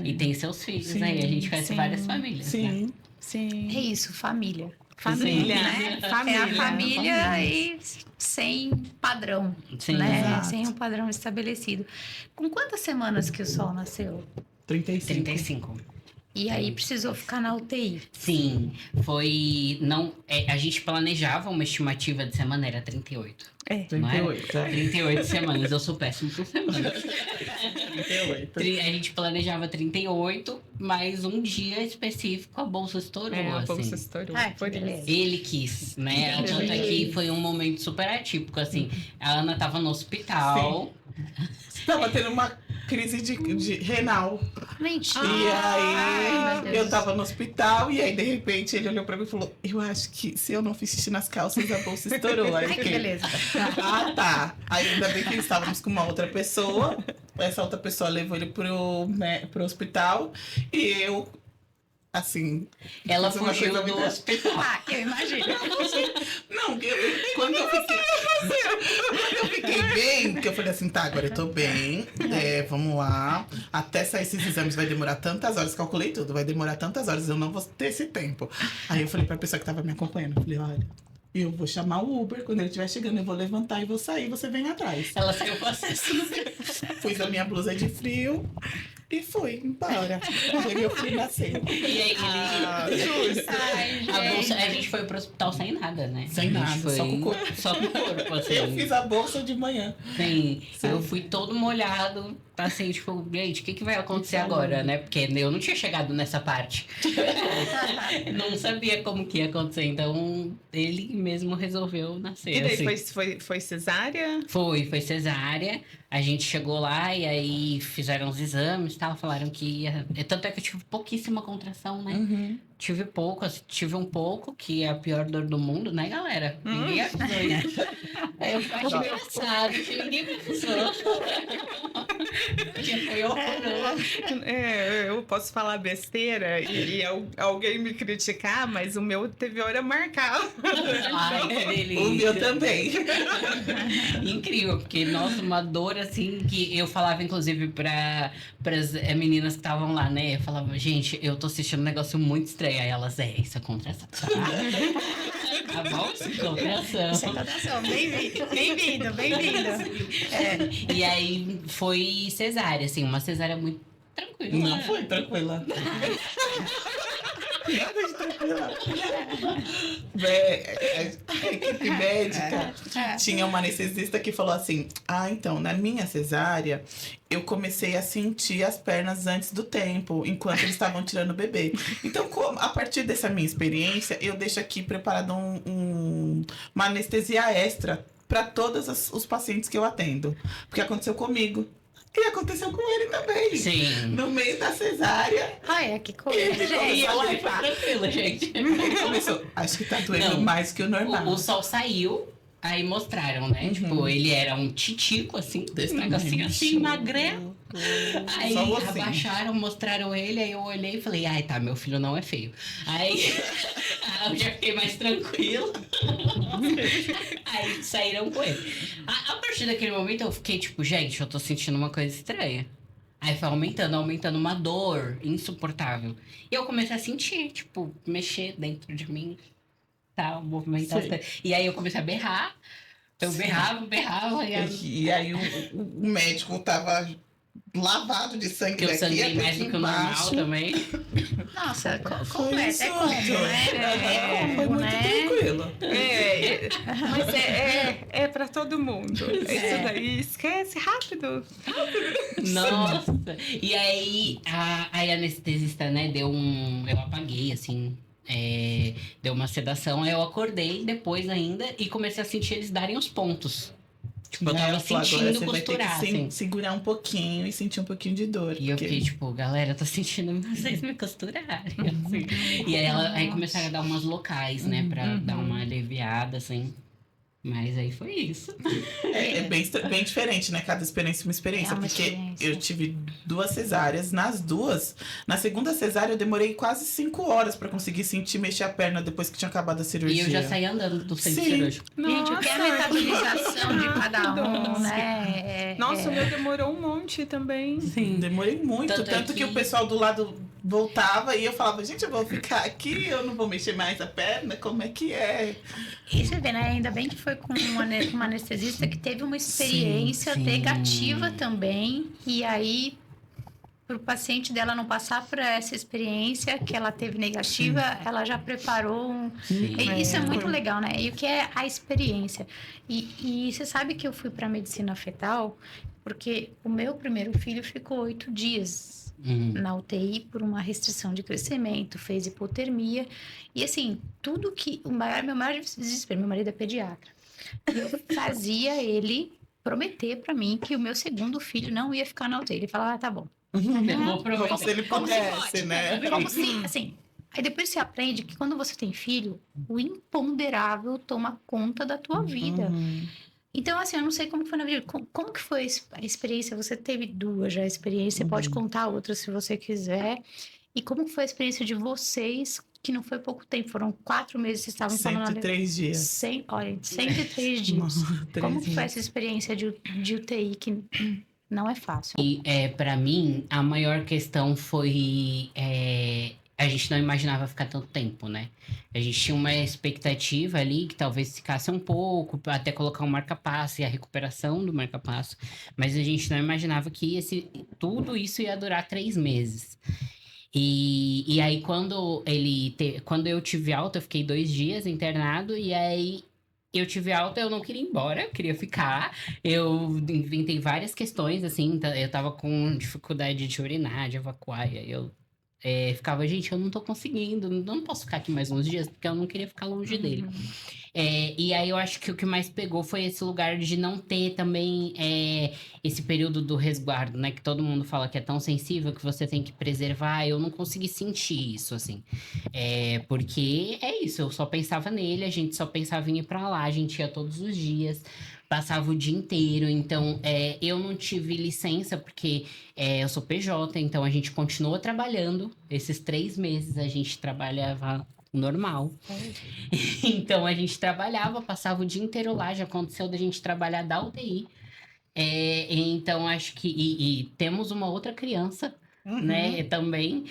E tem seus filhos, né? E a gente conhece várias famílias, né? Sim. É isso, família. Família, né? Família. É a família e sem padrão, né? Exato. Sem um padrão estabelecido. Com quantas semanas que o Sol nasceu? 35. 35. E aí precisou ficar na UTI. Sim, a gente planejava uma estimativa de semana, era 38. 38. 38 semanas, eu sou péssimo por semana. 38. A gente planejava 38, mas um dia específico a bolsa estourou, A assim. bolsa estourou. Foi beleza. Ele quis, né? Enquanto aqui foi um momento super atípico, assim. A Ana tava no hospital. Tava tendo uma crise de renal. Mentira. E Ai, aí meu Deus. eu tava no hospital e aí de repente ele olhou pra mim e falou: eu acho que se eu não fiz xixi nas calças, a bolsa estourou. Aí eu Ai, que fiquei, beleza. ah, tá. Aí ainda bem que estávamos com uma outra pessoa. Essa outra pessoa levou ele pro hospital e eu, assim. Ela fiz uma fugiu coisa do muito- hospital. Ah, eu imagino. Não, quando eu fiquei bem, que eu falei assim, tá, agora eu tô bem, vamos lá. Até sair esses exames vai demorar tantas horas, calculei tudo, vai demorar tantas horas, eu não vou ter esse tempo. Aí eu falei pra pessoa que tava me acompanhando, eu falei, olha, eu vou chamar o Uber, quando ele estiver chegando, eu vou levantar e vou sair, você vem atrás. Ela saiu com acesso. Pus a minha blusa de frio e fui embora. Aí meu filho nasceu. E aí, Ai, a gente. gente foi pro hospital sem nada, né? Sem A gente nada, foi só com o corpo. Só com o corpo, assim. Eu fiz a bolsa de manhã. Sim, Sim. eu fui todo molhado, assim, tipo, gente, o que vai acontecer Falando. agora, né? Porque eu não tinha chegado nessa parte. Não sabia como que ia acontecer, então ele mesmo resolveu nascer. E daí assim. foi cesárea? Foi cesárea. A gente chegou lá e aí fizeram os exames e tal, falaram que ia. Tanto é que eu tive pouquíssima contração, né? Tive pouco, assim, tive um pouco, que é a pior dor do mundo, né, galera? Ninguém avisou isso. Aí eu achei engraçado, que ninguém me avisou. Porque foi horroroso. Eu posso falar besteira e alguém me criticar, mas o meu teve hora marcada. Ai, que delícia. O meu também. Incrível, porque, nossa, uma dor assim que eu falava, inclusive, para as meninas que estavam lá, né? Eu falava, gente, eu tô assistindo um negócio muito estranho. Aí elas, isso é contração. Tá bom? Contração. Sem contração. Bem-vindo, bem-vindo. E aí foi cesárea, assim, uma cesárea muito tranquila. Não foi tranquila. Nada de tranquila. A equipe médica tinha uma anestesista que falou assim: ah, então, na minha cesárea, eu comecei a sentir as pernas antes do tempo, enquanto eles estavam tirando o bebê. Então, a partir dessa minha experiência, eu deixo aqui preparado uma anestesia extra para todos os pacientes que eu atendo. Porque aconteceu comigo. E aconteceu com ele também. Sim. No meio da cesárea, Olha, que coisa, Ele E gente. eu foi tranquila, gente. ele começou. Acho que tá doendo Não. mais que o normal. O sol saiu, aí mostraram, né? Tipo, ele era um titico, assim, desse negocinho assim, magrelo. Aí Só você. abaixaram, mostraram ele, aí eu olhei e falei, ai tá, meu filho não é feio. Aí eu já fiquei mais tranquila. Aí saíram com ele. A partir daquele momento eu fiquei tipo, gente, eu tô sentindo uma coisa estranha. Aí foi aumentando uma dor insuportável. E eu comecei a sentir, tipo, mexer dentro de mim, tal, movimentar as Sei. coisas. E aí eu comecei a berrar. Eu berrava, e aí E aí o médico tava lavado de sangue que eu daqui sangrei até mais aqui do que o normal embaixo. também. Nossa, Foi completa, é isso, combo, Antônio. né? Foi muito né? tranquilo. Mas é pra todo mundo. Isso daí, esquece rápido. Nossa! E aí, a anestesista, né, eu apaguei, assim, deu uma sedação, aí eu acordei depois ainda e comecei a sentir eles darem os pontos. Tipo, eu Aí tava ela falou, agora sentindo você vai ter que costurar, assim. segurar um pouquinho e sentir um pouquinho de dor. E eu porque- fiquei, tipo, galera, eu tô sentindo vocês me costurarem, assim. E aí começaram a dar umas locais, né, pra dar uma aliviada, assim. Mas aí foi isso. É bem diferente, né? Cada experiência é uma experiência. É uma porque experiência. eu tive 2 cesáreas. Nas 2, na segunda cesárea, eu demorei quase 5 horas pra conseguir sentir mexer a perna depois que tinha acabado a E cirurgia. eu já saí andando do centro Sim. cirúrgico. Gente, o que é a Nossa, metabolização de cada um, rápido. né? Nossa, o meu demorou um monte também. Sim. Demorei muito. Tanto é Tanto que que o pessoal do lado voltava e eu falava, gente, eu vou ficar aqui, eu não vou mexer mais a perna, como é que é? E você vê, né? Ainda bem que foi com uma anestesista que teve uma experiência sim. negativa também. E aí, para o paciente dela não passar por essa experiência que ela teve negativa, ela já preparou um. Sim. E isso é muito legal, né? E o que é a experiência? E você sabe que eu fui para medicina fetal porque o meu primeiro filho ficou 8 dias na UTI por uma restrição de crescimento, fez hipotermia. E assim, tudo que. Meu maior desespero, meu marido é pediatra. Eu fazia ele prometer pra mim que o meu segundo filho não ia ficar na UTI. Ele falava, tá bom. Eu vou prometer. Como se ele Como se pudesse, pode? né? Como se, assim... Aí depois você aprende que quando você tem filho, o imponderável toma conta da tua vida. Uhum. Então, assim, eu não sei como foi na vida. Como que foi a experiência? Você teve duas já experiências, você pode contar outras se você quiser. E como que foi a experiência de vocês, que não foi pouco tempo, foram 4 meses, vocês estavam falando... 103 dias. 103 dias. Nossa, Como que foi 3 essa experiência de UTI, que não é fácil? E para mim, a maior questão foi. A gente não imaginava ficar tanto tempo, né? A gente tinha uma expectativa ali que talvez ficasse um pouco, até colocar um marca-passo e a recuperação do marca-passo, mas a gente não imaginava que tudo isso ia durar 3 meses. E aí, quando eu tive alta, eu fiquei 2 dias internado, e aí eu tive alta, eu não queria ir embora, eu queria ficar. Eu inventei várias questões, assim, eu tava com dificuldade de urinar, de evacuar, e aí eu ficava, gente, eu não tô conseguindo, não posso ficar aqui mais uns dias, porque eu não queria ficar longe dele. E aí eu acho que o que mais pegou foi esse lugar de não ter também esse período do resguardo, né? Que todo mundo fala que é tão sensível que você tem que preservar. Eu não consegui sentir isso, assim. Porque é isso, eu só pensava nele, a gente só pensava em ir pra lá, a gente ia todos os dias, passava o dia inteiro. Então, eu não tive licença, porque eu sou PJ, então a gente continuou trabalhando. Esses 3 meses a gente trabalhava normal. Então a gente trabalhava, passava o dia inteiro lá, já aconteceu da gente trabalhar da UTI. Então acho que. E temos uma outra criança, né, também,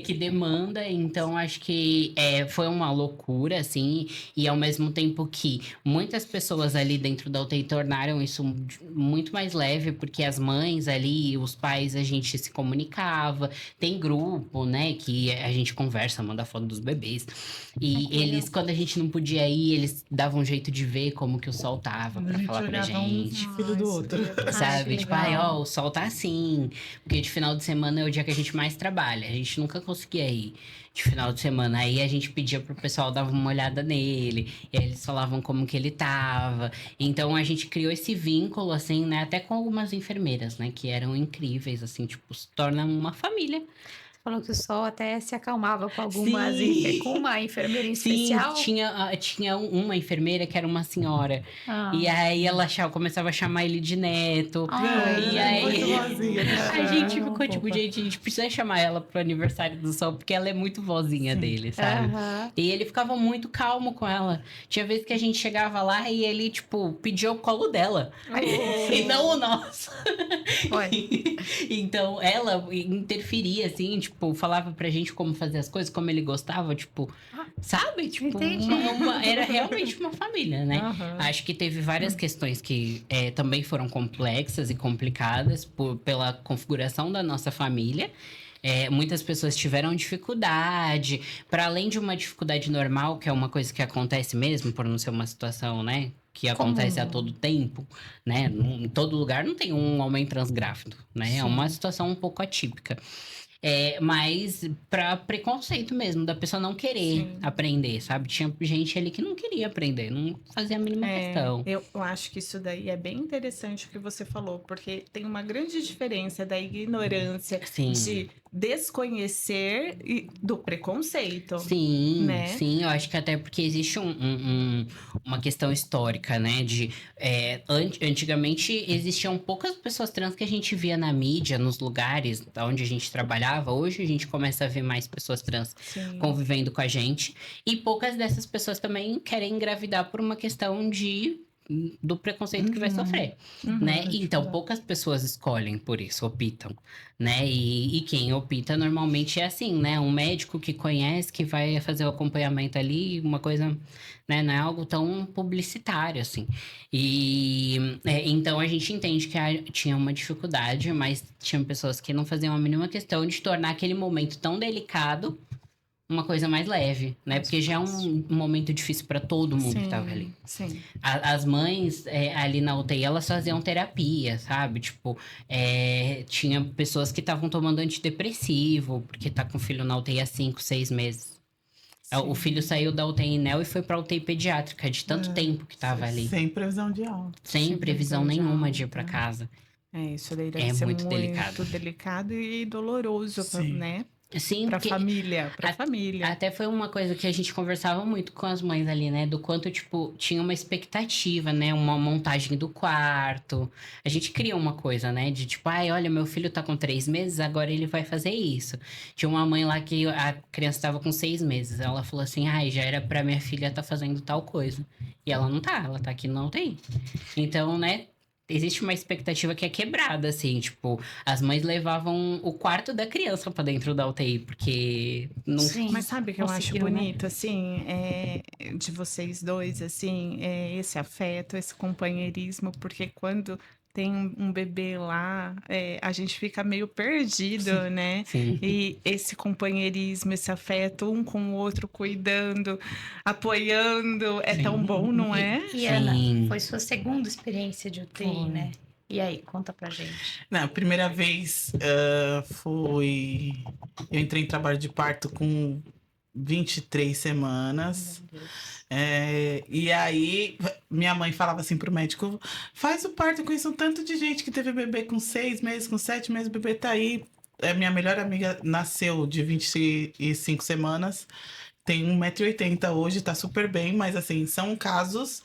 que demanda, então acho que foi uma loucura, assim, e ao mesmo tempo que muitas pessoas ali dentro da UTI tornaram isso muito mais leve, porque as mães ali, os pais, a gente se comunicava, tem grupo, né, que a gente conversa, manda foto dos bebês, e eles, quando a gente não podia ir, eles davam um jeito de ver como que o sol tava, pra falar pra gente. Filho do outro. Sabe? que Tipo, legal. o sol tá assim. Porque de final de semana é o dia que a gente mais trabalha. A gente nunca conseguia ir de final de semana. Aí a gente pedia pro pessoal dar uma olhada nele. E aí eles falavam como que ele tava. Então a gente criou esse vínculo, assim, né? Até com algumas enfermeiras, né? Que eram incríveis, assim, tipo, se torna uma família. Falou que o sol até se acalmava com algumas... Sim. Com uma enfermeira em Sim, especial. tinha uma enfermeira que era uma senhora. E aí ela começava a chamar ele de neto. E aí Muito vozinha, né? a gente ficou tipo, gente, a gente precisa chamar ela pro aniversário do Sol, porque ela é muito vozinha dele, sabe? E ele ficava muito calmo com ela. Tinha vezes que a gente chegava lá e ele, tipo, pedia o colo dela. E não o nosso. Então, ela interferia, assim, tipo, falava pra gente como fazer as coisas, como ele gostava, tipo, sabe? Tipo, era realmente uma família, né? Acho que teve várias questões que também foram complexas e complicadas pela configuração da nossa família. Muitas pessoas tiveram dificuldade, para além de uma dificuldade normal, que é uma coisa que acontece mesmo, por não ser uma situação, né? Que acontece a todo tempo, né? Em todo lugar não tem um homem trans grávido, né? Sim. É uma situação um pouco atípica. Mas para preconceito mesmo, da pessoa não querer aprender, sabe? Tinha gente ali que não queria aprender, não fazia a mínima questão. Eu acho que isso daí é bem interessante o que você falou, porque tem uma grande diferença da ignorância, de desconhecer e do preconceito. Sim, né? Sim, eu acho que até porque existe uma questão histórica, né? Antigamente existiam poucas pessoas trans que a gente via na mídia, nos lugares onde a gente trabalhava. Hoje a gente começa a ver mais pessoas trans convivendo com a gente. E poucas dessas pessoas também querem engravidar por uma questão do preconceito que vai sofrer, né? Então, poucas pessoas escolhem por isso, optam, né? E quem opta normalmente é assim, né? Um médico que conhece, que vai fazer o acompanhamento ali, uma coisa, né? Não é algo tão publicitário, assim. Então, a gente entende que tinha uma dificuldade, mas tinham pessoas que não faziam a mínima questão de tornar aquele momento tão delicado uma coisa mais leve, né? Porque já é um momento difícil para todo mundo que tava ali. Sim. As mães ali na UTI, elas faziam terapia, sabe? Tipo, tinha pessoas que estavam tomando antidepressivo, porque tá com filho na UTI há 5, 6 meses. O filho saiu da UTI NEL e foi pra UTI pediátrica, de tanto tempo que tava ali. Sem previsão de alta. Sem previsão de nenhuma de ir alta. pra casa. Isso daí deve É ser muito muito delicado. delicado e doloroso, Sim. né? Sim, Pra porque família, família. até foi uma coisa que a gente conversava muito com as mães ali, né? Do quanto, tipo, tinha uma expectativa, né? Uma montagem do quarto. A gente cria uma coisa, né? De tipo, ai, olha, meu filho tá com 3 meses, agora ele vai fazer isso. Tinha uma mãe lá que a criança tava com 6 meses. Ela falou assim, ai, já era pra minha filha tá fazendo tal coisa. E ela não tá, ela tá aqui não tem. Então, né? Existe uma expectativa que é quebrada, assim, tipo, as mães levavam o quarto da criança pra dentro da UTI, porque não. Sim, Mas sabe o que eu acho conseguiu, né? bonito, assim, de vocês dois, assim, esse afeto, esse companheirismo, porque quando tem um bebê lá, a gente fica meio perdido, né? Sim. E esse companheirismo, esse afeto, um com o outro, cuidando, apoiando, é tão bom, não é? E Ana, Sim. foi sua segunda experiência de UTI, Foi. né? E aí, conta pra gente. Não, a primeira vez foi. Eu entrei em trabalho de parto com 23 semanas. Meu Deus. E aí, minha mãe falava assim pro médico: faz o parto, eu conheço um tanto de gente que teve bebê com 6 meses, com 7 meses, o bebê tá aí. Minha melhor amiga nasceu de 25 semanas, tem 1,80 m hoje, tá super bem, mas assim, são casos.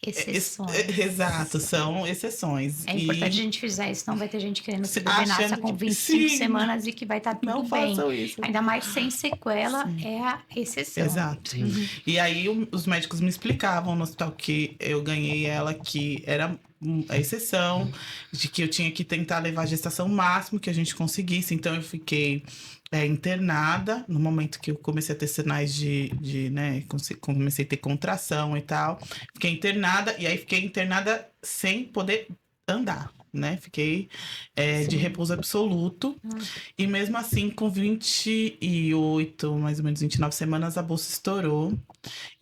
Exceções. Exato, são exceções. É importante a gente frisar isso, não vai ter gente querendo que o bebê Achando nasça com que- 25 sim. semanas e que vai estar tudo Não bem. façam isso. Ainda mais sem sequela, é a exceção. Exato. Sim. E aí os médicos me explicavam no hospital que eu ganhei ela, que era a exceção, de que eu tinha que tentar levar a gestação o máximo que a gente conseguisse. Então eu fiquei internada no momento que eu comecei a ter sinais né, comecei a ter contração e tal. Fiquei internada e aí fiquei internada sem poder andar. Né? Fiquei de repouso absoluto. E mesmo assim, com 28, mais ou menos 29 semanas, a bolsa estourou.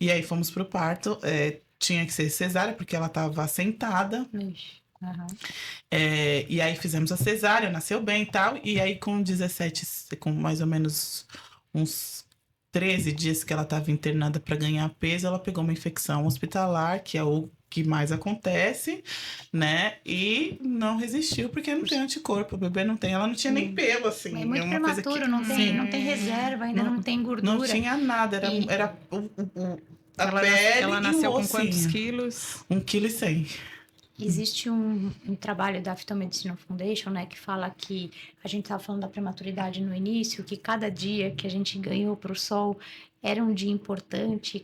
E aí fomos pro parto. Tinha que ser cesárea, porque ela tava sentada. Ixi, aham. E aí fizemos a cesárea, nasceu bem e tal. E aí, com 17, com mais ou menos uns 13 dias que ela tava internada para ganhar peso, ela pegou uma infecção hospitalar, que é o que mais acontece, né? E não resistiu, porque não tem anticorpo. O bebê não tem, ela não tinha nem pelo, assim. É muito uma coisa prematuro, que- não Sim. tem reserva, ainda não tem gordura. Não tinha nada, era, E- era a pele Ela e nasceu o com quantos ossinho. quilos? 1,1 kg. Existe um trabalho da Fetal Foundation, né, que fala que a gente estava falando da prematuridade no início, que cada dia que a gente ganhou para o sol era um dia importante,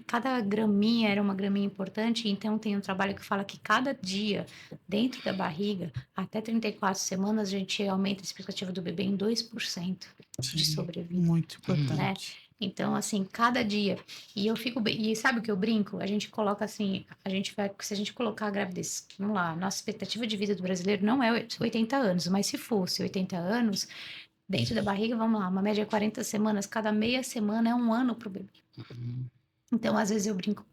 cada graminha era uma graminha importante. Então tem um trabalho que fala que cada dia dentro da barriga, até 34 semanas, a gente aumenta a expectativa do bebê em 2% de Sim, sobrevida. muito importante. Então, assim, cada dia. E eu fico. E sabe o que eu brinco? A gente coloca assim. Se a gente colocar a gravidez. Vamos lá. Nossa expectativa de vida do brasileiro não é 80 anos, mas se fosse 80 anos, dentro da barriga, vamos lá, uma média de 40 semanas. Cada meia semana é um ano pro bebê. Então, às vezes eu brinco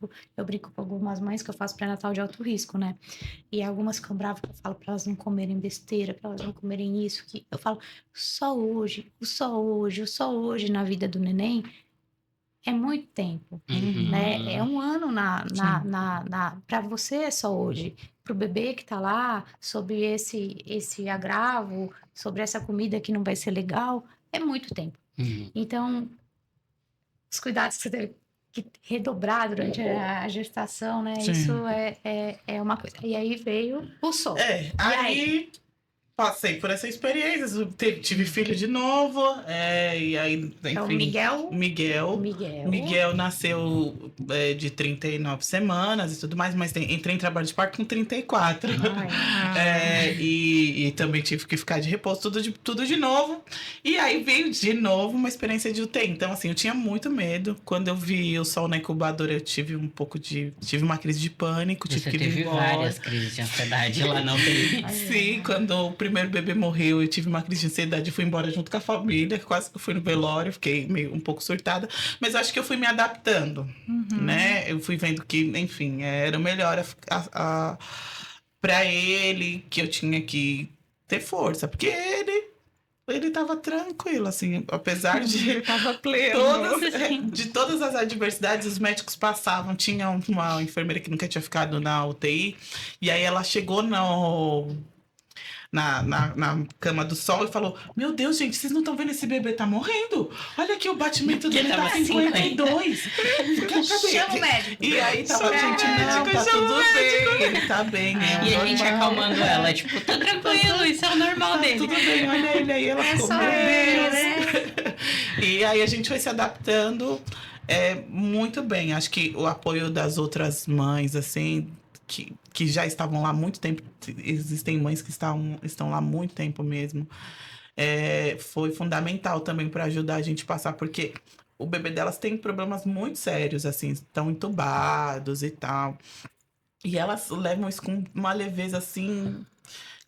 com algumas mães que eu faço pré-natal de alto risco, né? E algumas ficam bravas que eu falo para elas não comerem besteira, para elas não comerem isso, que eu falo, o só hoje na vida do neném é muito tempo, né? É um ano para você é só hoje. Para o bebê que tá lá, sobre esse agravo, sobre essa comida que não vai ser legal, é muito tempo. Então, os cuidados que você teve que redobrar durante a gestação, né? Sim. Isso é uma coisa. E aí veio o sol. Aí passei por essa experiência, tive filho de novo, e aí, enfim, É o Miguel nasceu de 39 semanas e tudo mais, mas entrei em trabalho de parto com 34. Ai, E também tive que ficar de repouso, tudo de novo. E aí veio de novo uma experiência de UTI. Então, assim, eu tinha muito medo. Quando eu vi o sol na incubadora, eu tive uma crise de pânico. Você tive que ir teve embora. várias crises de ansiedade lá na UTI. Sim, quando o primeiro bebê morreu, eu tive uma crise de ansiedade e fui embora junto com a família. Quase que eu fui no velório, fiquei um pouco surtada. Mas acho que eu fui me adaptando, né? Eu fui vendo que, enfim, era o melhor pra ele, que eu tinha que ter força. Porque ele Ele tava tranquilo, assim, apesar de Ele tava pleno. de todas as adversidades, os médicos passavam. Tinha uma enfermeira que nunca tinha ficado na UTI, e aí ela chegou na cama do sol e falou: Meu Deus, gente, vocês não estão vendo esse bebê tá morrendo? Olha aqui, o batimento dele tá tava 52. Chama o médico. E aí tava, Chama o gente, não, médico, tá chama o tudo bem, ele tá bem. É E a gente normal. acalmando ela, tipo, tá tranquilo, isso é o normal Tá dele. tudo bem, olha ele aí, ela É ficou, só meu ele, Deus. E aí a gente foi se adaptando muito bem. Acho que o apoio das outras mães, assim, que já estavam lá há muito tempo, existem mães que estão lá há muito tempo mesmo, foi fundamental também para ajudar a gente a passar, porque o bebê delas tem problemas muito sérios, assim, estão entubados e tal. E elas levam isso com uma leveza, assim,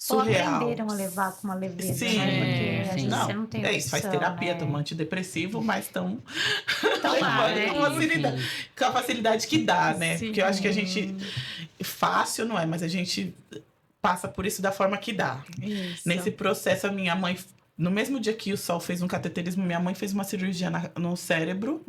Ou surreal. aprenderam a levar com uma leveza, Sim, né? Porque a sim. gente você não tem é isso, faz opção, terapia, né? toma antidepressivo, mas estão Então, lá, né? com a facilidade que dá, né? Sim. Porque eu acho que a gente. Fácil não é, mas a gente passa por isso da forma que dá. Isso. Nesse processo, a minha mãe. No mesmo dia que o Sol fez um cateterismo, minha mãe fez uma cirurgia no cérebro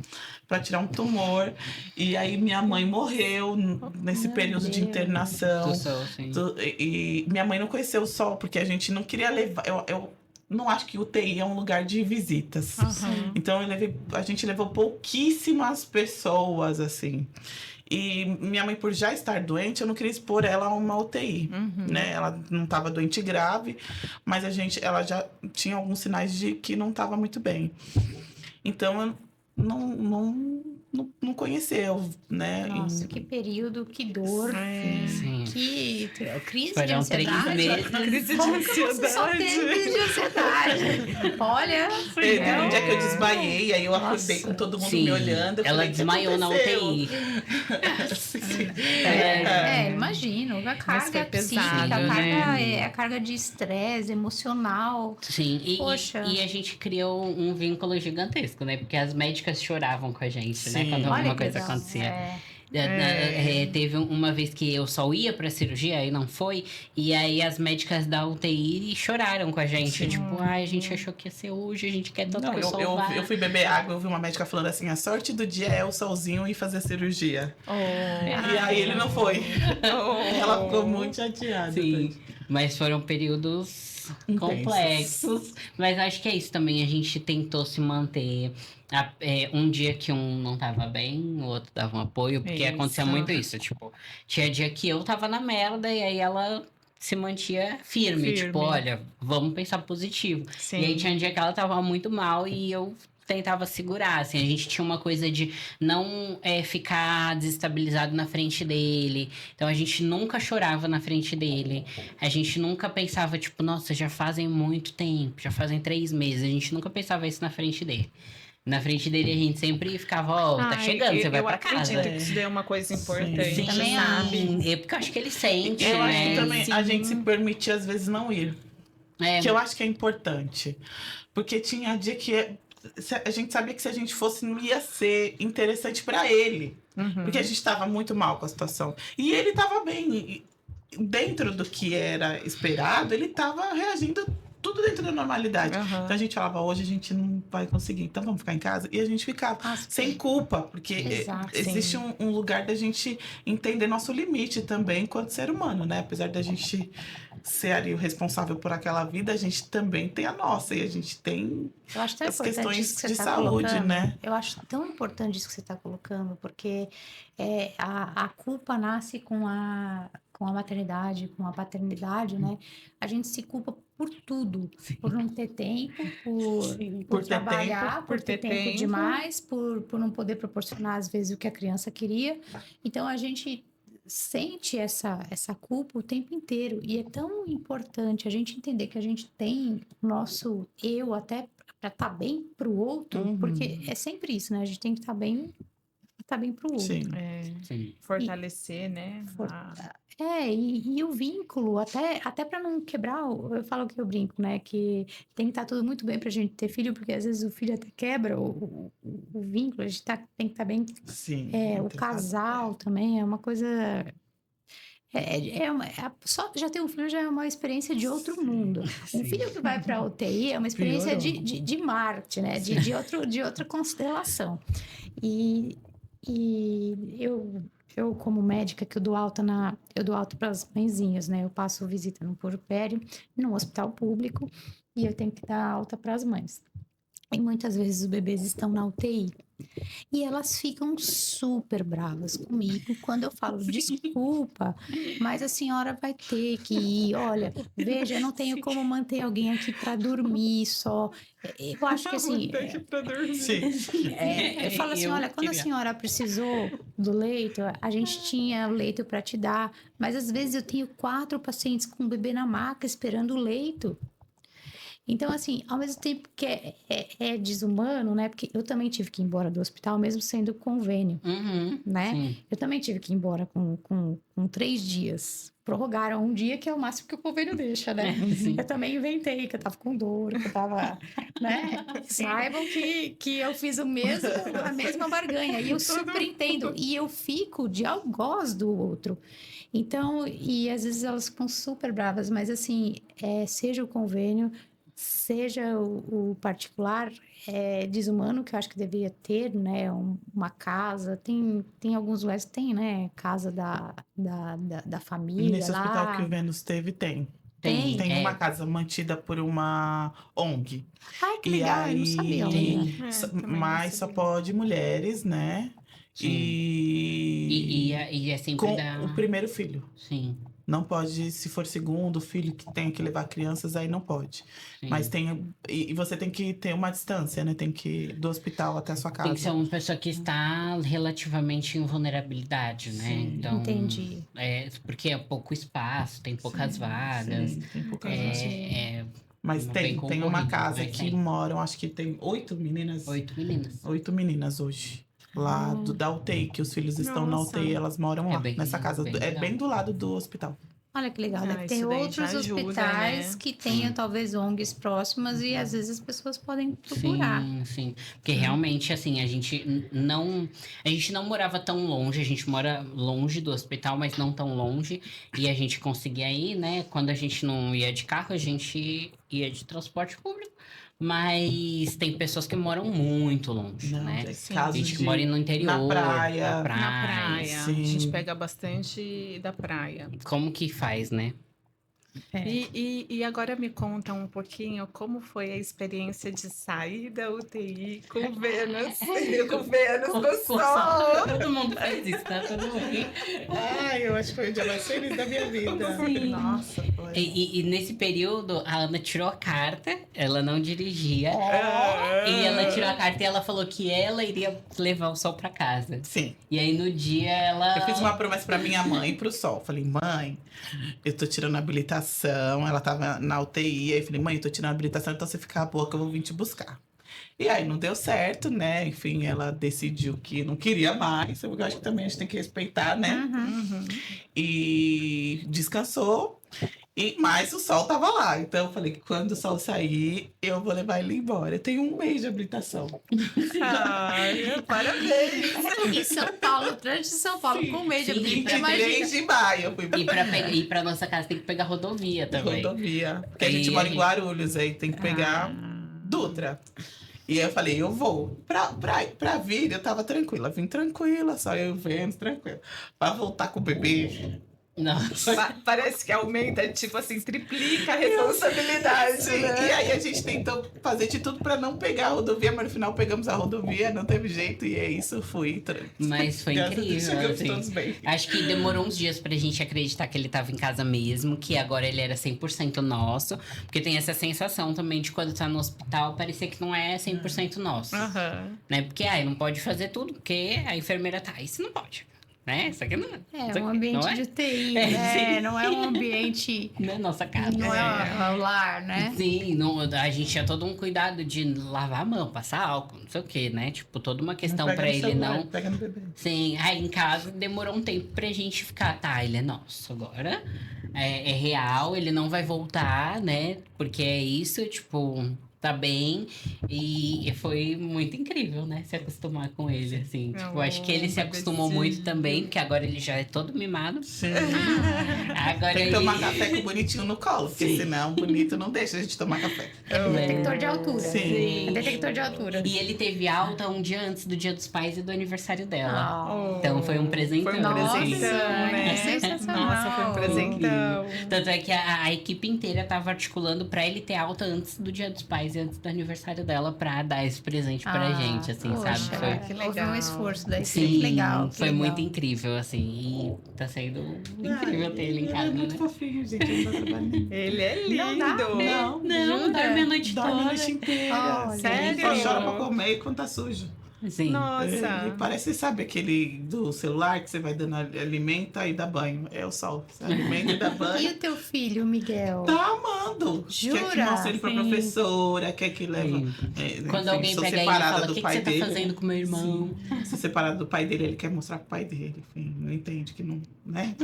para tirar um tumor. E aí minha mãe morreu nesse Meu período de Deus. internação. Sim. E minha mãe não conheceu o Sol, porque a gente não queria levar. Eu não acho que UTI é um lugar de visitas. Aham. Então a gente levou pouquíssimas pessoas, assim. E minha mãe, por já estar doente, eu não queria expor ela a uma UTI, né? Ela não estava doente grave, mas ela já tinha alguns sinais de que não estava muito bem. Então, eu não conheceu, né? Nossa, que período, que dor, Sim. que crise de Foram 3 ansiedade. meses. Crise de Como que você só ansiedade. teve crise de ansiedade? Olha, Teve um dia que eu desmaiei, aí eu acordei Nossa. com todo mundo Sim, me olhando. Eu ela falei, "O que desmaiou na aconteceu?" UTI. Sim. imagino, a foi carga pesado, psíquica, a carga, né? a carga de estresse emocional. Sim, Poxa. e a gente criou um vínculo gigantesco, né? Porque as médicas choravam com a gente, né? Sim. Quando Olha alguma que coisa legal. acontecia. Teve uma vez que eu só ia pra cirurgia e não foi, e aí as médicas da UTI choraram com a gente. Sim. Tipo, ai, a gente achou que ia ser hoje, a gente quer tanto Não, que o sol eu vá. fui beber água, eu vi uma médica falando assim, a sorte do dia é o solzinho e fazer cirurgia. E aí ele não foi. Ela ficou muito chateada. Sim, mas foram períodos Intensos. complexos. Mas acho que é isso também. A gente tentou se manter. Um dia que um não tava bem, o outro dava um apoio, porque Isso. acontecia muito isso. Tipo, tinha dia que eu tava na merda e aí ela se mantia firme. Tipo, olha, vamos pensar positivo. Sim. E aí tinha dia que ela tava muito mal e eu tentava segurar, assim, a gente tinha uma coisa de não ficar desestabilizado na frente dele, então a gente nunca chorava na frente dele, a gente nunca pensava, tipo, nossa, já fazem muito tempo, já fazem 3 meses, a gente nunca pensava isso na frente dele. Na frente dele a gente sempre ficava, tá chegando, você vai pra casa. Eu acredito que isso daí é uma coisa importante, Sim, Também sabe? Porque eu acho que ele sente, Eu acho né? que também a Sim. gente se permitir, às vezes, não ir. Que eu acho que é importante. Porque tinha dia que a gente sabia que se a gente fosse, não ia ser interessante para ele. Porque a gente estava muito mal com a situação. E ele estava bem. E dentro do que era esperado, ele estava reagindo tudo dentro da normalidade. Então a gente falava, hoje a gente não vai conseguir, então vamos ficar em casa. E a gente ficava sem culpa, porque Exato, existe um lugar da gente entender nosso limite também enquanto ser humano, né? Apesar da gente ser ali o responsável por aquela vida, a gente também tem a nossa. E a gente tem Eu acho tão as importante questões isso que você de tá saúde, colocando. né? Eu acho tão importante isso que você está colocando, porque a culpa nasce com a maternidade, com a paternidade, né? A gente se culpa por tudo, por não ter tempo, por Por ter trabalhar, tempo, por ter tempo demais, por não poder proporcionar, às vezes, o que a criança queria. Então, a gente sente essa culpa o tempo inteiro. E é tão importante a gente entender que a gente tem o nosso eu até para estar bem para o outro, porque é sempre isso, né? A gente tem que estar bem para o outro. Sim. Sim. Fortalecer, né? E o vínculo, até para não quebrar, eu falo que eu brinco, né? Que tem que estar tudo muito bem pra gente ter filho, porque às vezes o filho até quebra o vínculo, a gente tem que estar bem. Sim. O casal também é uma coisa. Só já ter um filho já é uma experiência de outro mundo. Um filho que vai para a UTI é uma experiência de Marte, né? De outra constelação. E eu, como médica, que eu dou alta para as mãezinhas, né? Eu passo visita no puerpério, num hospital público, e eu tenho que dar alta para as mães. E muitas vezes os bebês estão na UTI. E elas ficam super bravas comigo quando eu falo, desculpa, mas a senhora vai ter que ir. Olha, veja, eu não tenho como manter alguém aqui para dormir só. Eu acho que assim. Eu falo assim: olha, quando a senhora precisou do leito, a gente tinha leito para te dar, mas às vezes eu tenho 4 pacientes com o bebê na maca esperando o leito. Então, assim, ao mesmo tempo que é desumano, né? Porque eu também tive que ir embora do hospital, mesmo sendo convênio, né? Sim. Eu também tive que ir embora com 3 dias. Prorrogaram um dia, que é o máximo que o convênio deixa, né? Sim. Eu também inventei que eu tava com dor, que eu tava, né? Saibam que eu fiz a mesma barganha. E eu super entendo. E eu fico de algoz do outro. Então, e às vezes elas ficam super bravas, mas assim, seja o convênio, seja o particular, desumano, que eu acho que deveria ter, né? Uma casa, tem alguns lugares que tem, né? Casa da família Nesse lá. hospital que o Vênus teve, tem. Tem? Tem uma casa mantida por uma ONG. Ai, que E legal, eu não aí, sabia ainda. mas só pode mulheres, né? Sim. E E é sempre com da... o primeiro filho. Sim. Não pode, se for segundo filho que tem que levar crianças, aí não pode. Sim. Mas tem. E você tem que ter uma distância, né? Tem que ir do hospital até a sua casa. Tem que ser uma pessoa que está relativamente em vulnerabilidade, né? Sim. Então, Entendi. Porque é pouco espaço, tem poucas vagas. Sim, tem poucas É, vagas. é Mas bem tem uma concorrido, casa mas que tem. moram, acho que tem 8 meninas. 8 meninas. 8 meninas hoje. Lá da UTI, que os filhos estão na Nossa. UTI, elas moram lá, bem- nessa casa. bem É legal. bem do lado do hospital. Olha que legal, deve ter isso daí outros já ajuda, hospitais né? que tenham talvez ONGs próximas e às vezes as pessoas podem procurar. Sim. Porque realmente, assim, a gente não morava tão longe, a gente mora longe do hospital, mas não tão longe. E a gente conseguia ir, né? Quando a gente não ia de carro, a gente ia de transporte público. Mas tem pessoas que moram muito longe, Não, né? é Sim. Tem casos gente que de mora no interior, na praia. na praia. Na praia. sim. A gente pega bastante da praia. Como que faz, né? E agora me conta um pouquinho como foi a experiência de sair da UTI com o Vênus. Com o Vênus, com o Sol. Todo mundo faz isso, tá? Todo mundo. Ai, eu acho que foi o dia mais feliz da minha vida. Sim. Nossa, foi. E nesse período, a Ana tirou a carta, ela não dirigia. Ah. E ela tirou a carta e ela falou que ela iria levar o Sol pra casa. Sim. E aí no dia ela. Eu fiz uma promessa pra minha mãe e pro Sol. Falei, mãe, eu tô tirando a habilitação. Ela tava na UTI. Aí falei, mãe, eu tô tirando a habilitação, então você ficar boa que eu vou vir te buscar. E aí não deu certo, né? Enfim, ela decidiu que não queria mais. Eu acho que também a gente tem que respeitar, né? Uhum. E descansou. Mas o Sol tava lá. Então eu falei que quando o Sol sair, eu vou levar ele embora. Eu tenho 1 mês de habilitação. Ai, parabéns. Em São Paulo, trânsito de São Paulo, Sim, com medo de 23 de maio. Eu fui E pra ir pra nossa casa tem que pegar rodovia também. rodovia. Porque a E gente a mora em gente- Guarulhos, aí tem que pegar Dutra. E aí eu falei, eu vou. Pra vir, eu tava tranquila. Vim tranquila, só eu vendo, tranquila. Pra voltar com o bebê. Nossa. Parece que aumenta, tipo assim, triplica a responsabilidade, Sim, né? e aí a gente tentou fazer de tudo pra não pegar a rodovia, mas no final pegamos a rodovia, não teve jeito, e é isso, fui. Mas foi Graças a Deus, incrível. chegamos assim. todos bem. Acho que demorou uns dias pra gente acreditar que ele tava em casa mesmo, que agora ele era 100% nosso. Porque tem essa sensação também de quando tá no hospital, parecer que não é 100% nosso. Aham. Né? Porque, não pode fazer tudo, porque a enfermeira tá. Isso não pode. Né? Isso aqui não É isso um aqui ambiente não é? de UTI, É, né? sim. Não é um ambiente. Não é nossa casa. Não é o lar, né? Sim, a gente tinha todo um cuidado de lavar a mão, passar álcool, não sei o que, né? Tipo, toda uma questão Pega pra no ele celular, não. Pega no bebê. Sim, aí em casa demorou um tempo pra gente ficar, tá, ele é nosso agora, é real, ele não vai voltar, né? Porque é isso, tipo, tá bem. E foi muito incrível, né? Se acostumar com ele, assim. Tipo, eu acho que ele se acostumou muito também, porque agora ele já é todo mimado. Sim. Agora Tem que ele... tomar café com o bonitinho no colo, porque senão o bonito não deixa a gente tomar café. É detector de altura. Sim. É detector de altura. E ele teve alta um dia antes do Dia dos Pais e do aniversário dela. Ah. Então foi um presentão. Foi um Nossa, presentão, né? que sensacional. Nossa, foi um presentão. Tanto é que a equipe inteira tava articulando pra ele ter alta antes do Dia dos Pais e antes do aniversário dela pra dar esse presente pra gente, assim, poxa, sabe? que Houve legal. um esforço daí. Sim, Que legal. que foi legal. muito incrível, assim. E tá sendo incrível ter ele em casa, é muito né? fofinho, gente. Ele não dá trabalho nenhum. Ele é lindo. Não dá, Não, Não, jura? dorme a noite dorme a toda. noite inteira. Olha, sério? Só chora pra comer quando tá sujo. Sim. Nossa. Ele parece, sabe, aquele do celular que você vai dando alimenta e dá banho. É o sol. Você alimenta e dá E banho. o teu filho, Miguel? Tá amando. Quer que Jura? mostre ele pra Sim. professora, quer que leva. Sim. enfim, Quando alguém sou pega ele e separada fala, o do que pai você tá dele. fazendo com meu irmão? Sou separado do pai dele, ele quer mostrar pro pai dele. Enfim, não entende que não, né?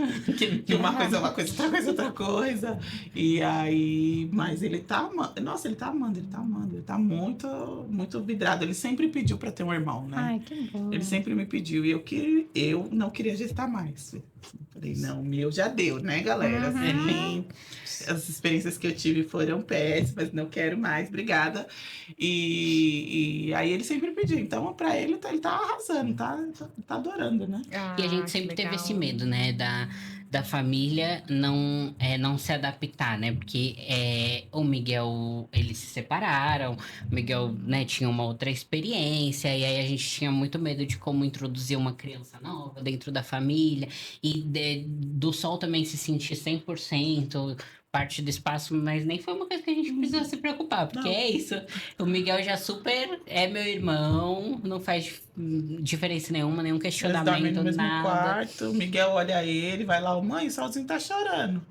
Que uma coisa é uma coisa, outra coisa é outra coisa. E aí, mas ele tá amando. Nossa, ele tá amando. Ele tá muito, muito vidrado. Ele sempre pediu pra ter um irmão, né? Ai, que bom. Ele sempre me pediu. E eu não queria gestar mais. Falei, não, o meu já deu, né, galera? Assim, as experiências que eu tive foram péssimas, não quero mais, obrigada. E aí ele sempre pediu. Então, pra ele, ele tá arrasando, tá adorando, né? E a gente sempre que teve legal. esse medo, né, da família não se adaptar, né? Porque o Miguel, eles se separaram, o Miguel, né, tinha uma outra experiência, e aí a gente tinha muito medo de como introduzir uma criança nova dentro da família, e do Sol também se sentir 100% parte do espaço, mas nem foi uma coisa que a gente precisou se preocupar, porque Não. é isso. O Miguel já super é meu irmão, não faz diferença nenhuma, nenhum Eles dormem questionamento, no mesmo nada. quarto, o Miguel olha ele, vai lá, mãe, o Solzinho tá chorando.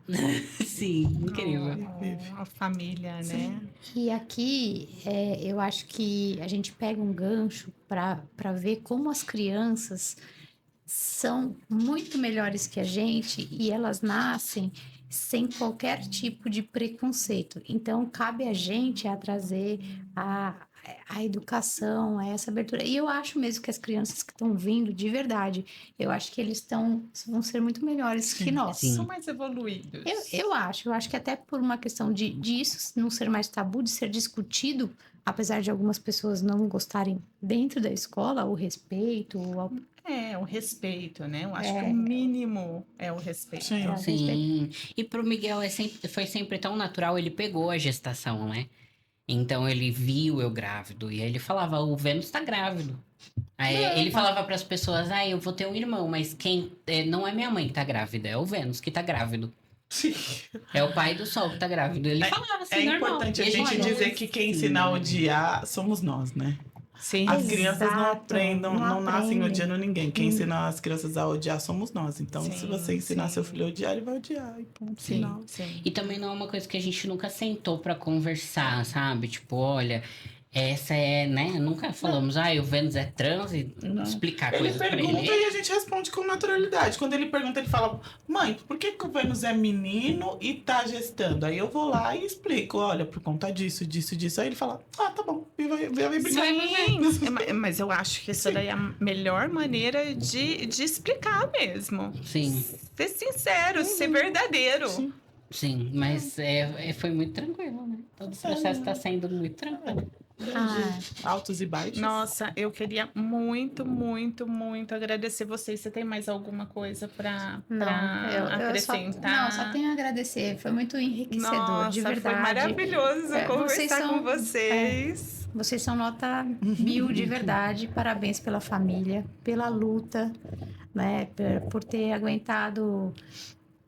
Sim, incrível. A família, né? E aqui, eu acho que a gente pega um gancho para ver como as crianças são muito melhores que a gente e elas nascem sem qualquer tipo de preconceito. Então, cabe a gente a trazer a educação, essa abertura. E eu acho mesmo que as crianças que estão vindo, de verdade, eu acho que eles vão ser muito melhores que nós. sim. São mais evoluídos. Eu acho que até por uma questão disso não ser mais tabu, de ser discutido, apesar de algumas pessoas não gostarem dentro da escola, o respeito, É, o respeito, né? Eu acho que o mínimo é o respeito. Sim. Sim. E pro Miguel foi sempre tão natural, ele pegou a gestação, né? Então ele viu eu grávido e aí ele falava, o Vênus tá grávido. Aí ele falava pras pessoas, eu vou ter um irmão, mas não é minha mãe que tá grávida, é o Vênus que tá grávido. Sim. É o pai do Sol que tá grávido. Ele falava assim, É normal. importante a E gente olha, dizer que quem ensina a odiar somos nós, né? Sim. As crianças não Exato, aprendem, não não nascem aprendem. odiando ninguém. Quem ensina as crianças a odiar somos nós. Então, se Sim, você ensinar sim. seu filho a odiar, ele vai odiar. E ponto Sim, final. sim. E também não é uma coisa que a gente nunca sentou pra conversar, sabe? Tipo, olha, essa né? Nunca falamos, o Vênus é trans e Não. explicar Ele coisas pra pergunta ele. e a gente responde com naturalidade. Quando ele pergunta, ele fala: mãe, por que o Vênus é menino e tá gestando? Aí eu vou lá e explico: olha, por conta disso, disso, disso. Aí ele fala: tá bom, e vai brincar. Sim, mas eu acho que isso daí é a melhor maneira de explicar mesmo. Sim, Ser sincero, ser verdadeiro. Sim. sim, mas foi muito tranquilo, né? Todo esse processo tá sendo muito tranquilo. Altos e baixos. Nossa, eu queria muito, muito, muito agradecer vocês. Você tem mais alguma coisa para acrescentar? Não, só tenho a agradecer. Foi muito enriquecedor, Nossa, de verdade. foi maravilhoso Vocês conversar com são- vocês. Vocês são nota 1000 de verdade. Parabéns pela família, pela luta, né? Por ter aguentado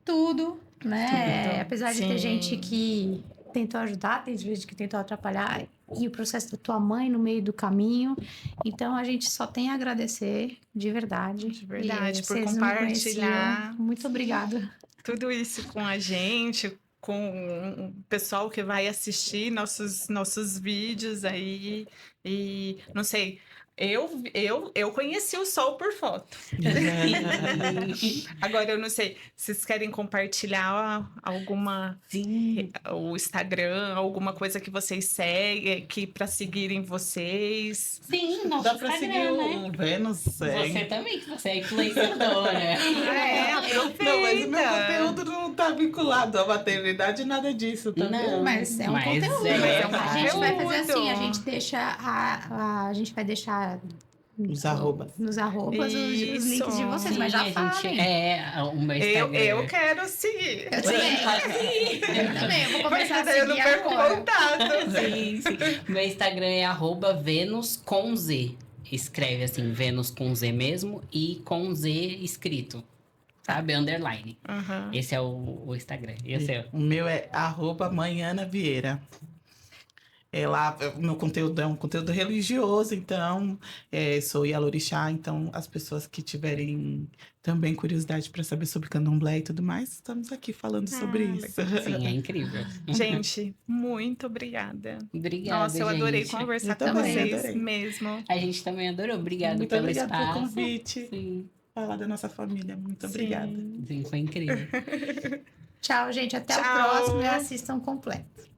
tudo, né? Tudo, Apesar de ter sim. gente que tentou ajudar, tem gente que tentou atrapalhar, e o processo da tua mãe no meio do caminho. Então, a gente só tem a agradecer, de verdade. De verdade, E por vocês não compartilhar. conheciam. Muito obrigada. Tudo isso com a gente, com o pessoal que vai assistir nossos vídeos aí. E não sei, Eu conheci o sol por foto. Agora, eu não sei, vocês querem compartilhar alguma... Sim. O Instagram, alguma coisa que vocês seguem, que para seguirem vocês? Sim, nosso Dá pra Instagram, seguir né? o Vênus, segue. Você também, que você é influenciadora. Aproveita. Não, mas o meu conteúdo não tá vinculado à maternidade, nada disso, tá Não. vendo? Mas é um Mas conteúdo. é A gente vai fazer assim, conteúdo. a gente deixa a gente vai deixar Os arrobas. nos arrobas os Isso. links de vocês, Sim, mas já a falem. gente o meu Instagram. Eu quero seguir. Eu também. Eu também, eu vou começar a Porque daí eu não seguir perco agora. contato. Sim, sim. Meu Instagram é @Venus com Z. Escreve assim, Vênus com Z mesmo e com Z escrito. Sabe? Underline. Uhum. Esse é o Instagram. E o seu? O meu é @Manhana Vieira. É lá, o meu conteúdo é um conteúdo religioso, então sou Yalorixá, então as pessoas que tiverem também curiosidade para saber sobre candomblé e tudo mais, estamos aqui falando sobre isso. Sim, é incrível. Gente, muito obrigada. Obrigada, Nossa, eu adorei gente. conversar Eu com também vocês adorei. mesmo. A gente também adorou. Obrigada Muito pelo obrigada espaço. pelo convite. Sim, Falar da nossa família. Muito obrigada. Sim. sim, foi incrível. Tchau, gente. Até o Tchau. próximo e assistam completo.